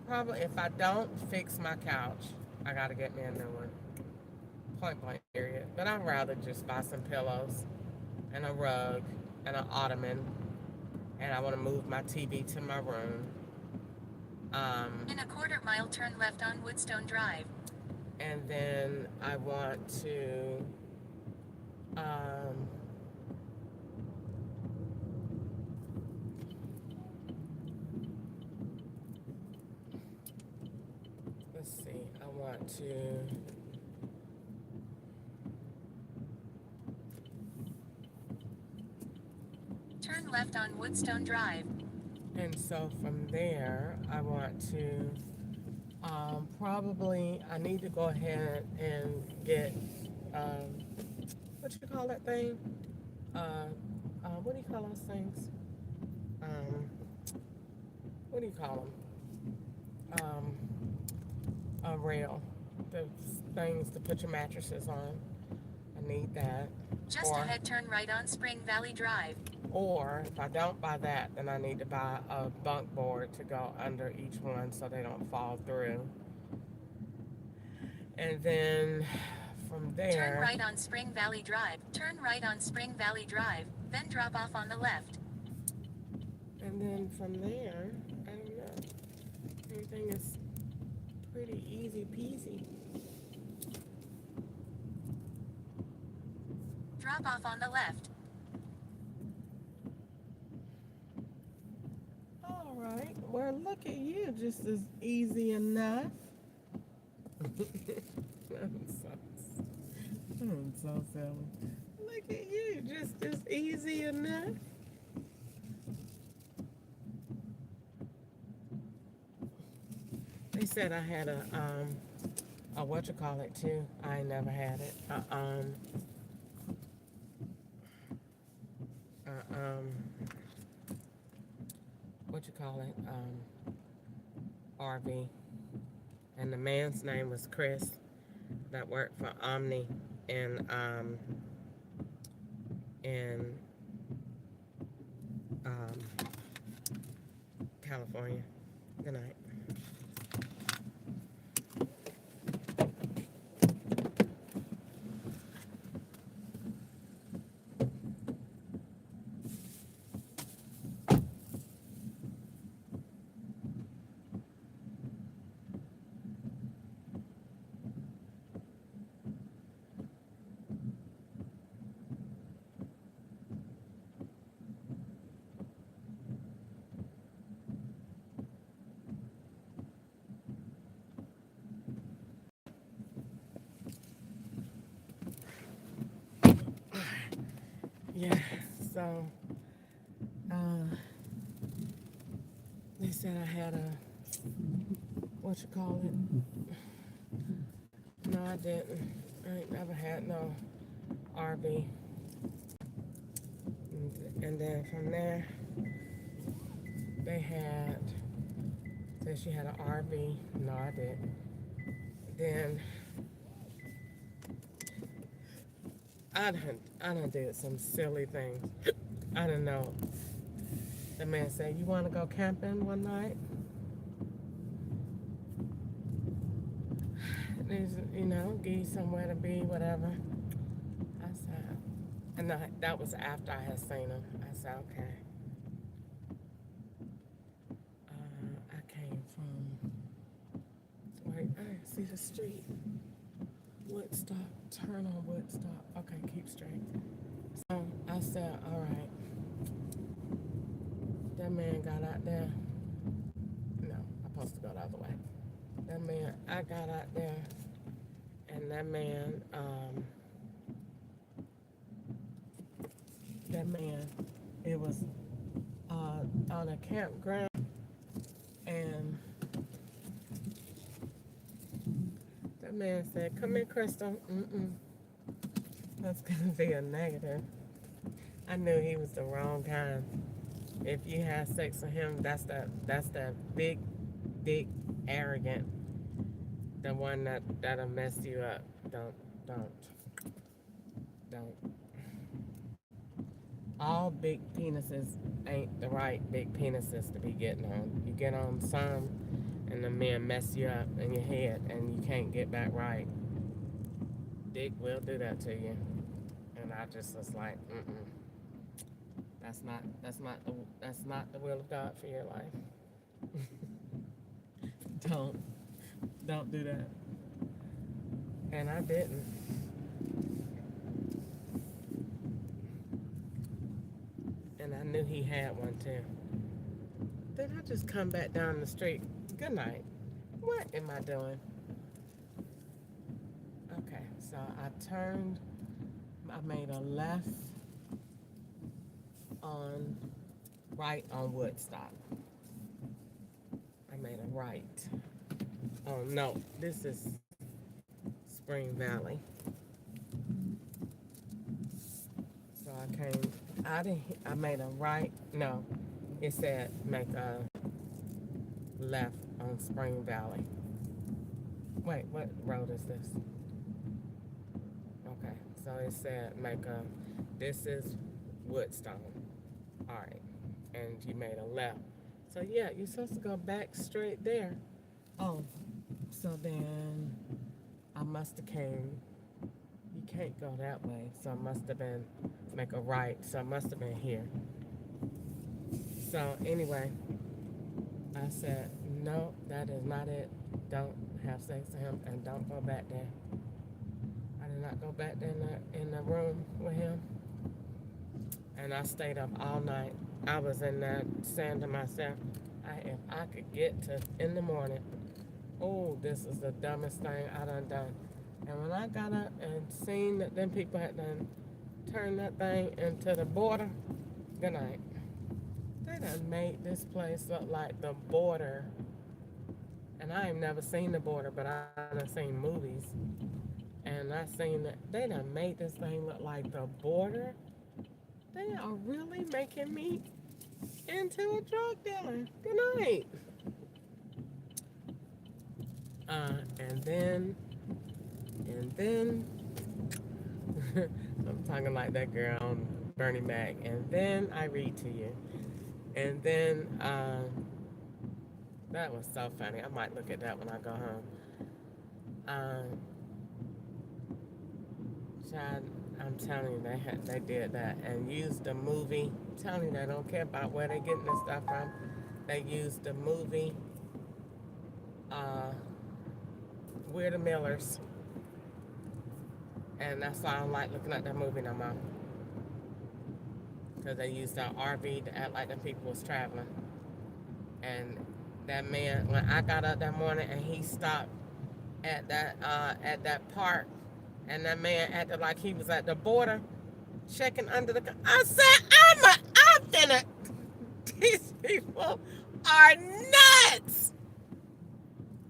probably, if I don't fix my couch, I gotta get me a new one. Point blank period. But I'd rather just buy some pillows and a rug and an ottoman. And I want to move my TV to my room. In a quarter mile, turn left on Woodstone Drive. And then I want to, let's see, I want to, Turn left on Woodstone Drive. and so from there, I want to, probably, I need to go ahead and get, what you call that thing? What do you call those things? What do you call them? A rail. The things to put your mattresses on. I need that. Just ahead, turn right on Spring Valley Drive. Or if I don't buy that, then I need to buy a bunk board to go under each one so they don't fall through. And then from there, turn right on Spring Valley Drive. Turn right on Spring Valley Drive, then drop off on the left. And then from there, I don't know. Everything is pretty easy peasy. Drop off on the left. All right. Well, look at you, just as easy enough. I'm so, I'm so silly. Look at you, just as easy enough. They said I had a what you call it too. I ain't never had it. Uh, um, what you call it? RV. And the man's name was Chris, that worked for Omni in um, California. Good night. Yeah. So they said I had a what you call it? No, I didn't. I ain't never had no RV. And then from there, they had said she had an RV. No, I didn't. Then I done did some silly things. I don't know. The man said, "You want to go camping one night?" There's, give you somewhere to be, whatever. I said, and that was after I had seen him. I said, okay. I came from, wait, I didn't see the street. Woodstock, turn on Woodstock. Okay, keep straight. So I said, all right. That man got out there. No, I'm supposed to go the other way. That man, I got out there, and that man, it was on a campground, and that man said, "Come here, Crystal." That's gonna be a negative. I knew he was the wrong kind. If you have sex with him, that's the big, big, arrogant, the one that'll mess you up. Don't. All big penises ain't the right big penises to be getting on. You get on some, and the men mess you up in your head, and you can't get back right. Dick will do that to you, and I just was like, that's not the will of God for your life. don't do that. And I didn't. And I knew he had one too. Then I just come back down the street. Good night. What am I doing? Okay, so I made a left right on Woodstock. I made a right. Oh no, this is Spring Valley. So I made a right. No, it said make a left on Spring Valley. Wait, what road is this? Okay, so it said this is Woodstone. All right, and you made a left. So yeah, you're supposed to go back straight there. Oh, so then I must have came. You can't go that way, so I must have been make a right. So I must have been here. So anyway, I said no, that is not it. Don't have sex with him, and don't go back there. I and I go back in the room with him. And I stayed up all night. I was in there saying to myself, if I could get to in the morning, oh, this is the dumbest thing I done. And when I got up and seen that them people had done turned that thing into the border, good night. They done made this place look like the border. And I ain't never seen the border, but I done seen movies. And I seen that they done made this thing look like the border. They are really making me into a drug dealer. Good night. And then, I'm talking like that girl on Bernie Mac. And then I read to you. And then, that was so funny. I might look at that when I go home. Child, I'm telling you, they did that and used the movie. I'm telling you, they don't care about where they getting this stuff from. They used the movie, We're the Millers, and that's why I don't like looking at that movie no more. Because they used our RV to act like them people was traveling. And that man, when I got up that morning and he stopped at that park, and that man acted like he was at the border, checking under the. I said, I'm finna. These people are nuts.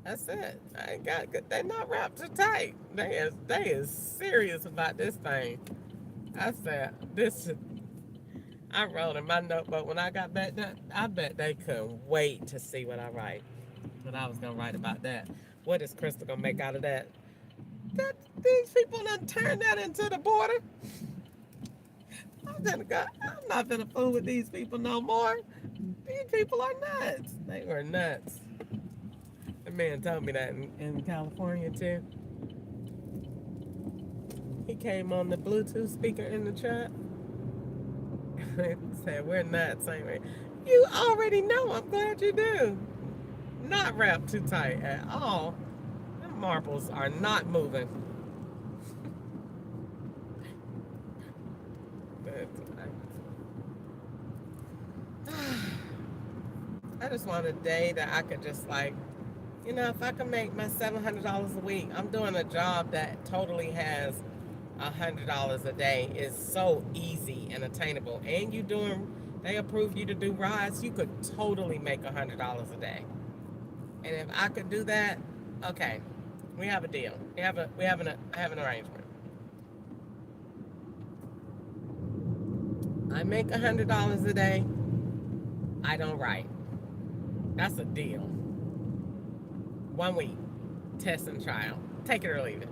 That's it. I ain't got good. They not wrapped too tight. They is serious about this thing. I said, this. I wrote in my notebook when I got back there. I bet they couldn't wait to see what I write. What I was gonna write about that. What is Crystal gonna make out of that? These people done turned that into the border. I'm not gonna fool with these people no more. These people are nuts. They were nuts. The man told me that in California too. He came on the Bluetooth speaker in the truck. Said, we're nuts, ain't we? You already know. I'm glad you do. Not wrapped too tight at all. The marbles are not moving. I just want a day that I could just like, if I can make my $700 a week. I'm doing a job that totally has $100 a day. It's so easy and attainable. And they approve you to do rides. You could totally make $100 a day. And if I could do that, okay, we have a deal. I have an arrangement. I make $100 a day. I don't write. That's a deal. 1 week, test and trial. Take it or leave it.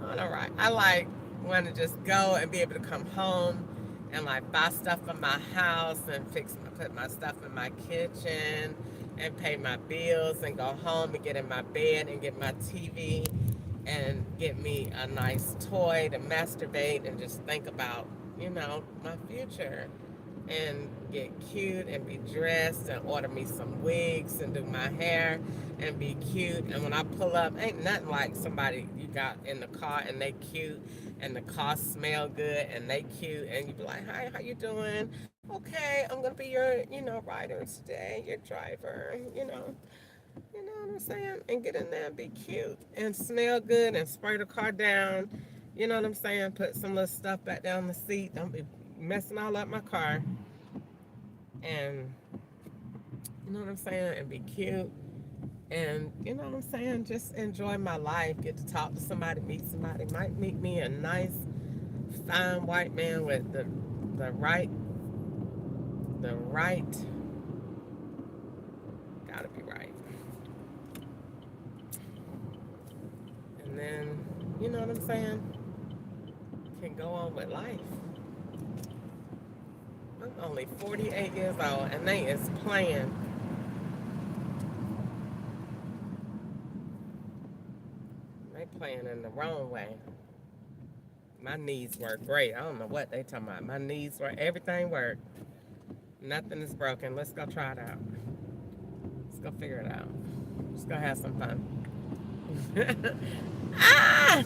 All right. I want to just go and be able to come home and buy stuff for my house and put my stuff in my kitchen and pay my bills and go home and get in my bed and get my TV and get me a nice toy to masturbate and just think about, my future. And get cute and be dressed and order me some wigs and do my hair and be cute. And when I pull up, ain't nothing like somebody you got in the car and they cute and the car smell good and they cute and you be like, hi, how you doing? Okay, I'm gonna be your, rider today, your driver, You know what I'm saying? And get in there and be cute and smell good and spray the car down. You know what I'm saying? Put some little stuff back down the seat. Don't be messing all up my car. And you know what I'm saying? And be cute. And you know what I'm saying? Just enjoy my life. Get to talk to somebody, meet somebody. Might meet me a nice, fine white man with the right, gotta be right. And then, you know what I'm saying? Can go on with life. I'm only 48 years old and they is playing. They playing in the wrong way. My knees work great. I don't know what they talking about. My knees work. Everything worked. Nothing is broken. Let's go try it out. Let's go figure it out. Let's go have some fun. Ah!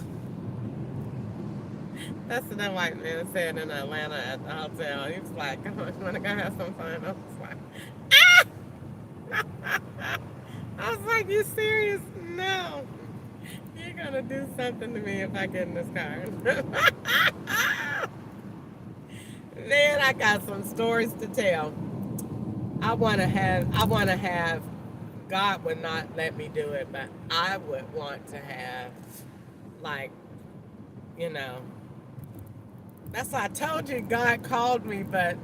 That's what that white man said in Atlanta at the hotel. He was like, "Come on, you want to go have some fun?" I was like, I was like, "You serious? No. You're going to do something to me if I get in this car." Man, I got some stories to tell. I want to have, God would not let me do it, but I would want to have, like, you know, that's why I told you God called me, but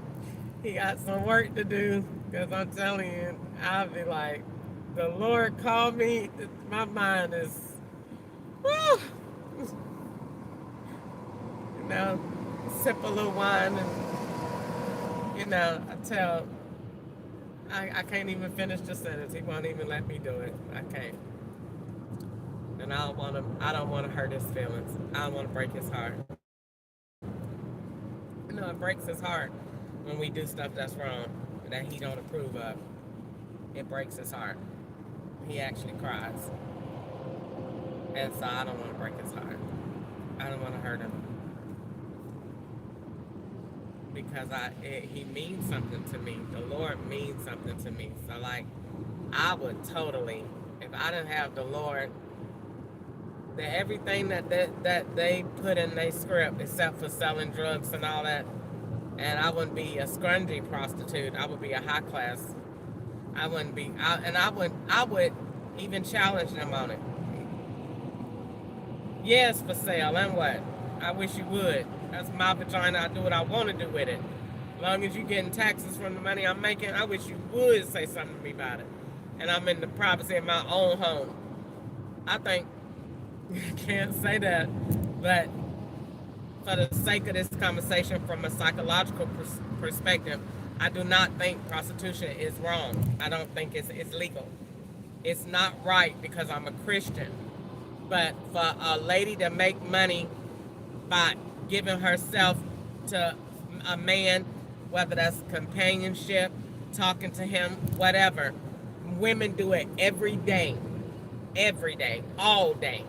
He got some work to do. Because I'm telling you, I'll be like, the Lord called me. My mind is, whew, you know, sip a little wine and, I can't even finish the sentence. He won't even let me do it. I can't. And I don't want to hurt his feelings. I don't want to break his heart. It breaks his heart when we do stuff that's wrong, that he don't approve of. It breaks his heart. He actually cries. And so I don't want to break his heart. I don't want to hurt him. Because he means something to me. The Lord means something to me. So, like, I would totally, if I didn't have the Lord, everything that they put in their script, except for selling drugs and all that, and I wouldn't be a scrungy prostitute. I would be a high class. I wouldn't be, I would even challenge them on it. Yes, for sale, and what? I wish you would. That's my vagina. I do what I want to do with it. As long as you're getting taxes from the money I'm making, I wish you would say something to me about it. And I'm in the privacy of my own home. I think, I can't say that, but for the sake of this conversation from a psychological perspective, I do not think prostitution is wrong. I don't think it's legal. It's not right because I'm a Christian. But for a lady to make money by giving herself to a man, whether that's companionship, talking to him, whatever, women do it every day, all day.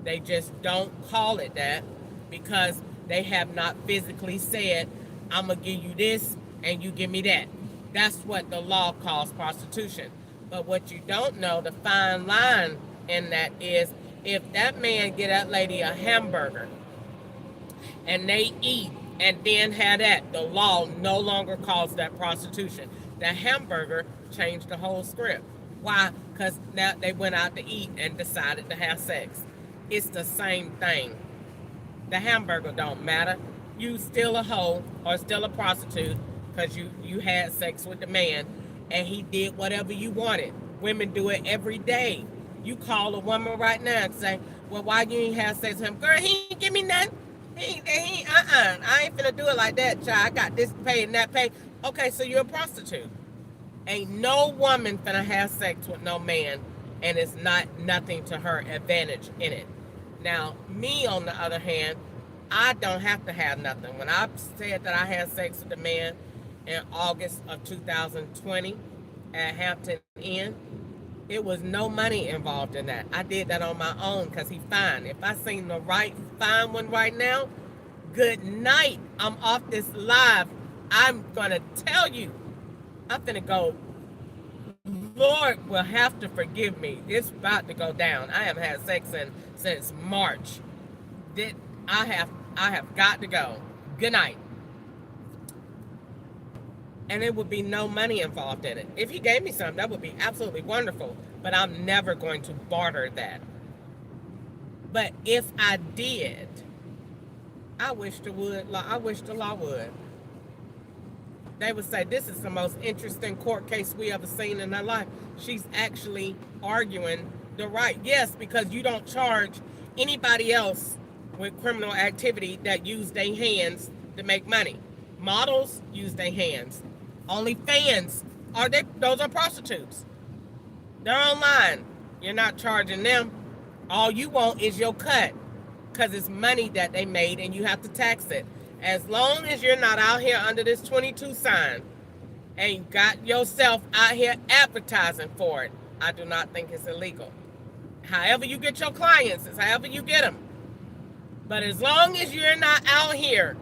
They just don't call it that because they have not physically said, I'm going to give you this and you give me that. That's what the law calls prostitution. But what you don't know, the fine line in that is, if that man get that lady a hamburger and they eat and then have that, the law no longer calls that prostitution. The hamburger changed the whole script. Why? Because now they went out to eat and decided to have sex. It's the same thing. The hamburger don't matter. You still a hoe or still a prostitute because you had sex with the man and he did whatever you wanted. Women do it every day. You call a woman right now and say, well, why you ain't have sex with him? Girl, he ain't give me nothing. I ain't finna do it like that, child. I got this pay and that pay. Okay, so you're a prostitute. Ain't no woman finna have sex with no man and it's not nothing to her advantage in it. Now, me, on the other hand, I don't have to have nothing. When I said that I had sex with a man in August of 2020 at Hampton Inn, it was no money involved in that. I did that on my own because he fine. If I seen the right fine one right now, good night. I'm off this live. I'm going to tell you, I'm going to go, Lord will have to forgive me. It's about to go down. I haven't had sex since March. I have got to go. Good night. And it would be no money involved in it. If he gave me some, that would be absolutely wonderful. But I'm never going to barter that. But if I did, I wish the law would. They would say, this is the most interesting court case we ever seen in our life. She's actually arguing the right. Yes, because you don't charge anybody else with criminal activity that use their hands to make money. Models use their hands. Only fans those are prostitutes. They're online. You're not charging them. All you want is your cut because it's money that they made and you have to tax it. As long as you're not out here under this 22 sign and you got yourself out here advertising for it, I do not think it's illegal. However you get your clients is however you get them. But as long as you're not out here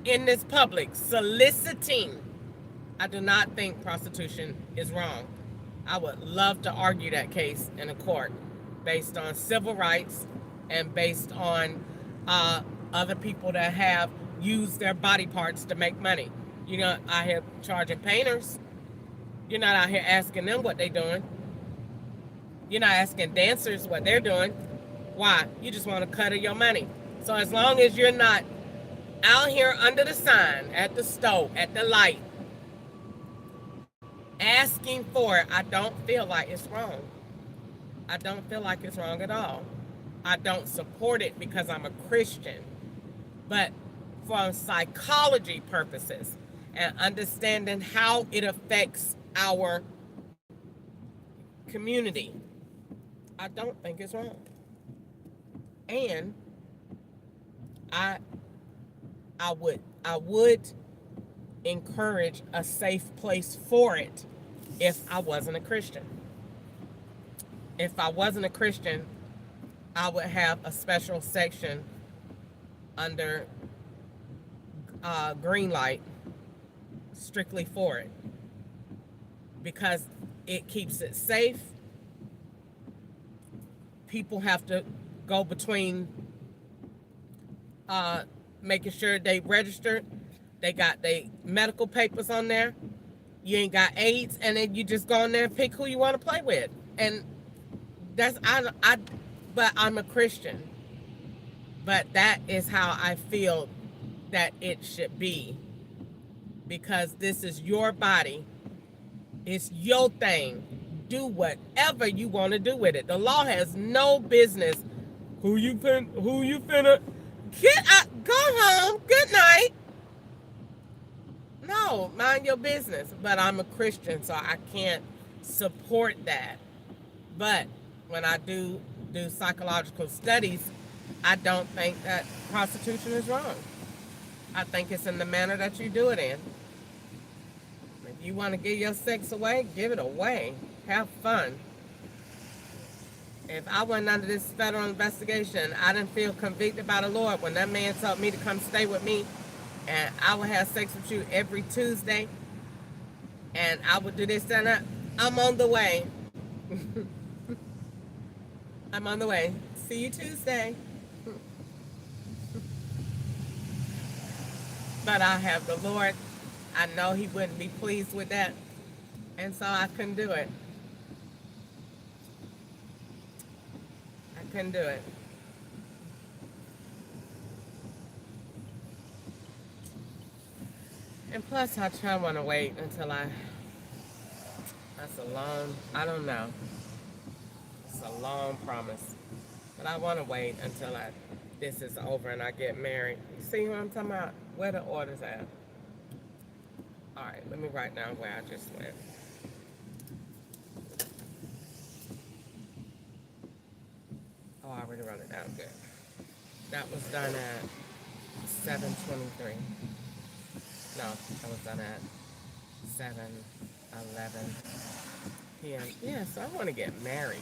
in this public soliciting, I do not think prostitution is wrong. I would love to argue that case in a court based on civil rights and based on uh, other people that have used their body parts to make money. You're not out here charging painters. You're not out here asking them what they're doing. You're not asking dancers what they're doing. Why? You just want a cut of your money. So as long as you're not out here under the sign, at the stove, at the light, asking for it, I don't feel like it's wrong. I don't feel like it's wrong at all. I don't support it because I'm a Christian. But for psychology purposes and understanding how it affects our community, I don't think it's wrong. And I would encourage a safe place for it if I wasn't a Christian. If I wasn't a Christian, I would have a special section under green light strictly for it because it keeps it safe. People have to go between making sure they registered, they got their medical papers on there, you ain't got AIDS, and then you just go in there and pick who you want to play with. And that's but I'm a Christian. But that is how I feel that it should be. Because this is your body. It's your thing. Do whatever you want to do with it. The law has no business. Who you finna get up, go home, good night. No, mind your business. But I'm a Christian, so I can't support that. But when I do psychological studies, I don't think that prostitution is wrong. I think it's in the manner that you do it in. If you want to give your sex away, give it away. Have fun. If I wasn't under this federal investigation, I didn't feel convicted by the Lord when that man told me to come stay with me, and I would have sex with you every Tuesday, and I would do this and that. I'm on the way. I'm on the way. See you Tuesday. But I have the Lord. I know he wouldn't be pleased with that. And so I couldn't do it. I couldn't do it. And plus, I try to want to wait until that's a long, I don't know. It's a long promise. But I want to wait until this is over and I get married. You see what I'm talking about? Where the order's at? All right, let me write down where I just went. Oh, I already wrote it down. Good. That was done at 7:23. No, that was done at 7:11 p.m. Yeah, so I want to get married.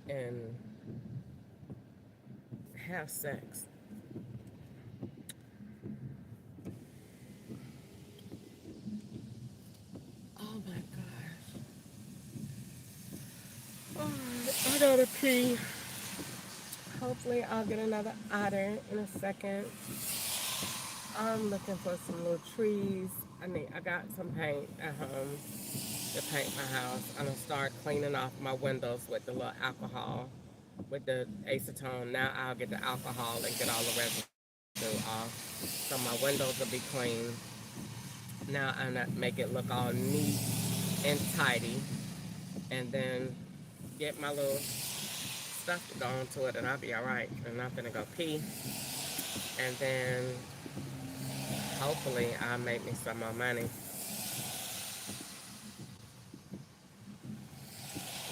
And have sex. Oh my gosh. Oh, I gotta pee. Hopefully I'll get another otter in a second. I'm looking for some little trees. I got some paint at home to paint my house. I'm gonna start cleaning off my windows with the little alcohol, with the acetone. Now I'll get the alcohol and get all the residue off, so my windows will be clean. Now I'm gonna make it look all neat and tidy, and then get my little stuff to go onto it, and I'll be all right. And I'm gonna go pee, and then hopefully I'll make me some more money.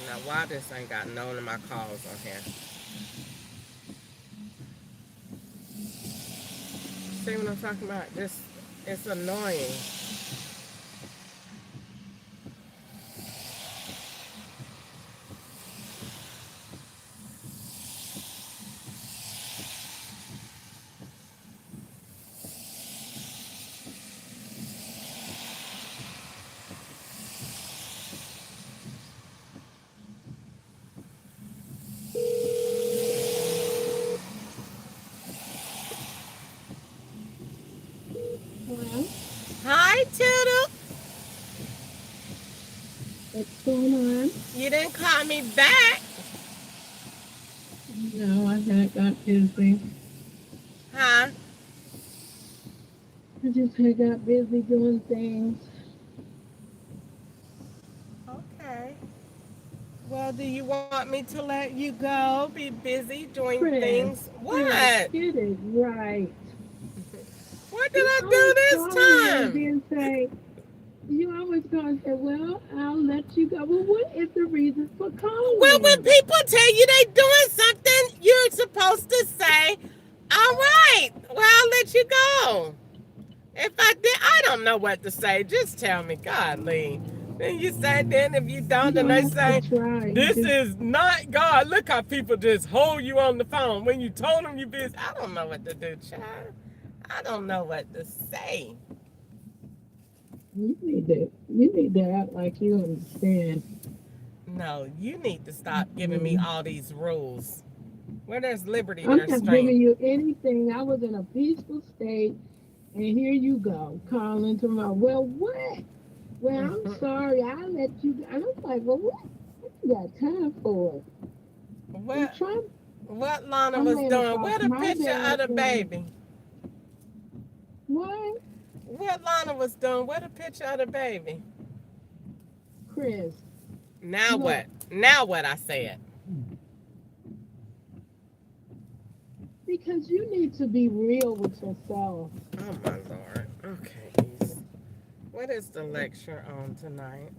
Now, why this ain't got none of my calls on here? See what I'm talking about? It's annoying. going on? You didn't call me back. No, I had got busy. Huh? I just had got busy doing things. Okay. Well, do you want me to let you go? Be busy doing Chris, things? Chris, What? get it right. What did You I always do this call me and time? then say, you always call and say, well, I'll let you go. Well, what is the reason for Well, when calling? people tell you they doing something, you're supposed to say, all right, well, I'll let you go. If I did, I don't know what to say. Just tell me, God, Lee. Then you say, then if you You don't, then don't they have to say, try. You this just, is not God. Look how people just hold you on the phone when you told them you busy. I don't know what to do, child. I don't know what to say. you need to act like you understand. No, you need to stop giving me Mm. all these rules. Where there's liberty, I'm there's not strength. giving you anything. I was in a peaceful state, and here you go, calling to my, well, what? Well, I'm sorry. I let you. And I'm like, well, what you got time for? I'm what trying. what Lana I'm was laying doing? across Where the my picture of bed the going, baby? what, What Lana was doing? Where the picture of the baby? Chris? Now Look, what? Now what I said. because you need to be real with yourself. Oh my lord. Okay, East. What is the lecture on tonight?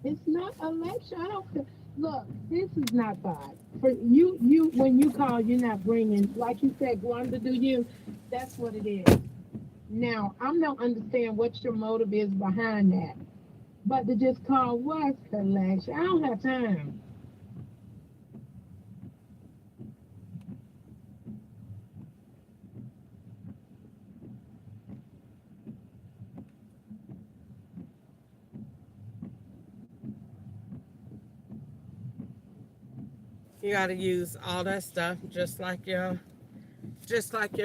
It's not a lecture. I don't feel. Look, this is not God. For you, when you call, you're not bringing, like you said, going to do you. That's what it is. Now, I'm not understand what your motive is behind that. But to just call what's the lecture? I don't have time. You gotta use all that stuff just like your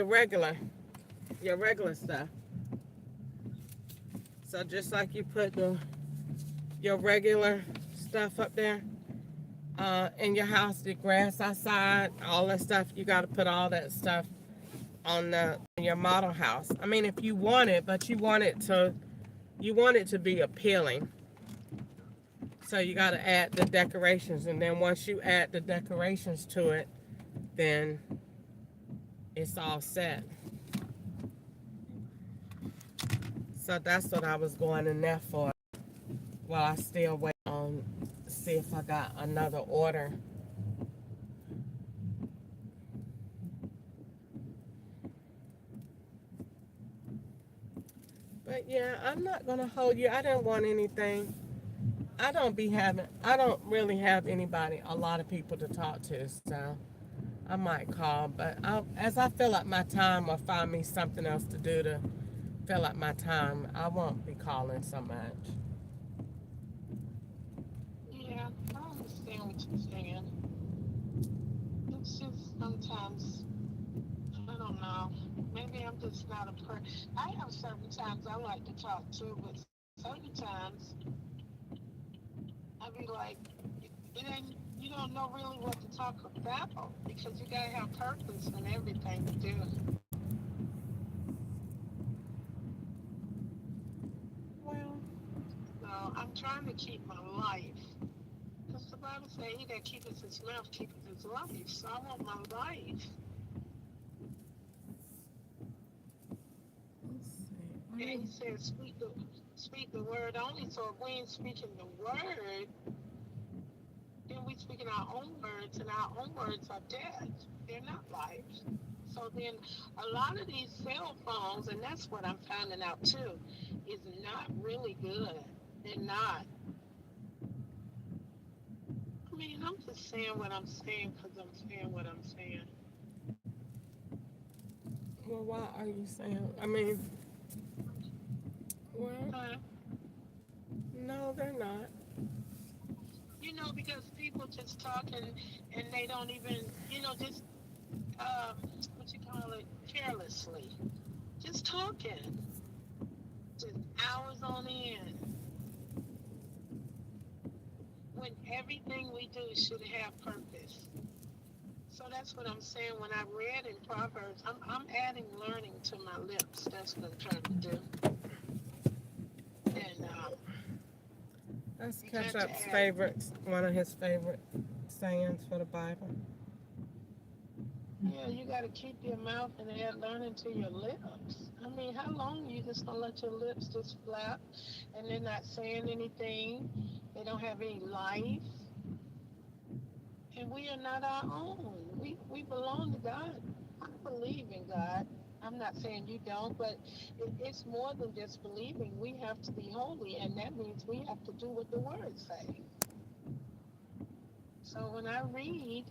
regular stuff. So just like you put your regular stuff up there, in your house, the grass outside, all that stuff, you gotta put all that stuff on the on your model house. I mean, if you want it, but you want it to be appealing. So you got to add the decorations, and then once you add the decorations to it, then it's all set. So that's what I was going in there for. Well, I still wait on see if I got another order. But yeah, I'm not gonna hold you. I didn't want anything. I don't really have anybody, a lot of people to talk to, so I might call. But as I fill up my time or find me something else to do to fill up my time, I won't be calling so much. Yeah, I understand what you're saying. It's just sometimes, I don't know. Maybe I'm just not a person. I have certain times I like to talk too, but certain times I be like, it ain't, you don't know really what to talk about because you gotta have purpose in everything you do. Well, So I'm trying to keep my life. Because the Bible says he that keepeth his mouth keepeth his life. So I want my life. let's see. And he said, speak the word only. So if we ain't speaking the word, then we speaking our own words, and our own words are dead. They're not life. So then a lot of these cell phones, and that's what I'm finding out too, is not really good. They're not. I mean, I'm just saying what I'm saying because I'm saying what I'm saying. Well, why are you saying? I mean, well, Huh? no, they're not. Because people just talk and they don't even, just what you call it, carelessly, just talking, just hours on end. when everything we do should have purpose. So that's what I'm saying. When I read in Proverbs, I'm adding learning to my lips. That's what I'm trying to do. And That's you got to Ketchup's add, favorite, one of his favorite sayings for the Bible. yeah, you got to keep your mouth and add learning to your lips. I mean, how long are you just gonna let your lips just flap and they're not saying anything? They don't have any life, and we are not our own. We belong to God. I believe in God. I'm not saying you don't, but it's more than just believing. We have to be holy, and that means we have to do what the words say. So when I read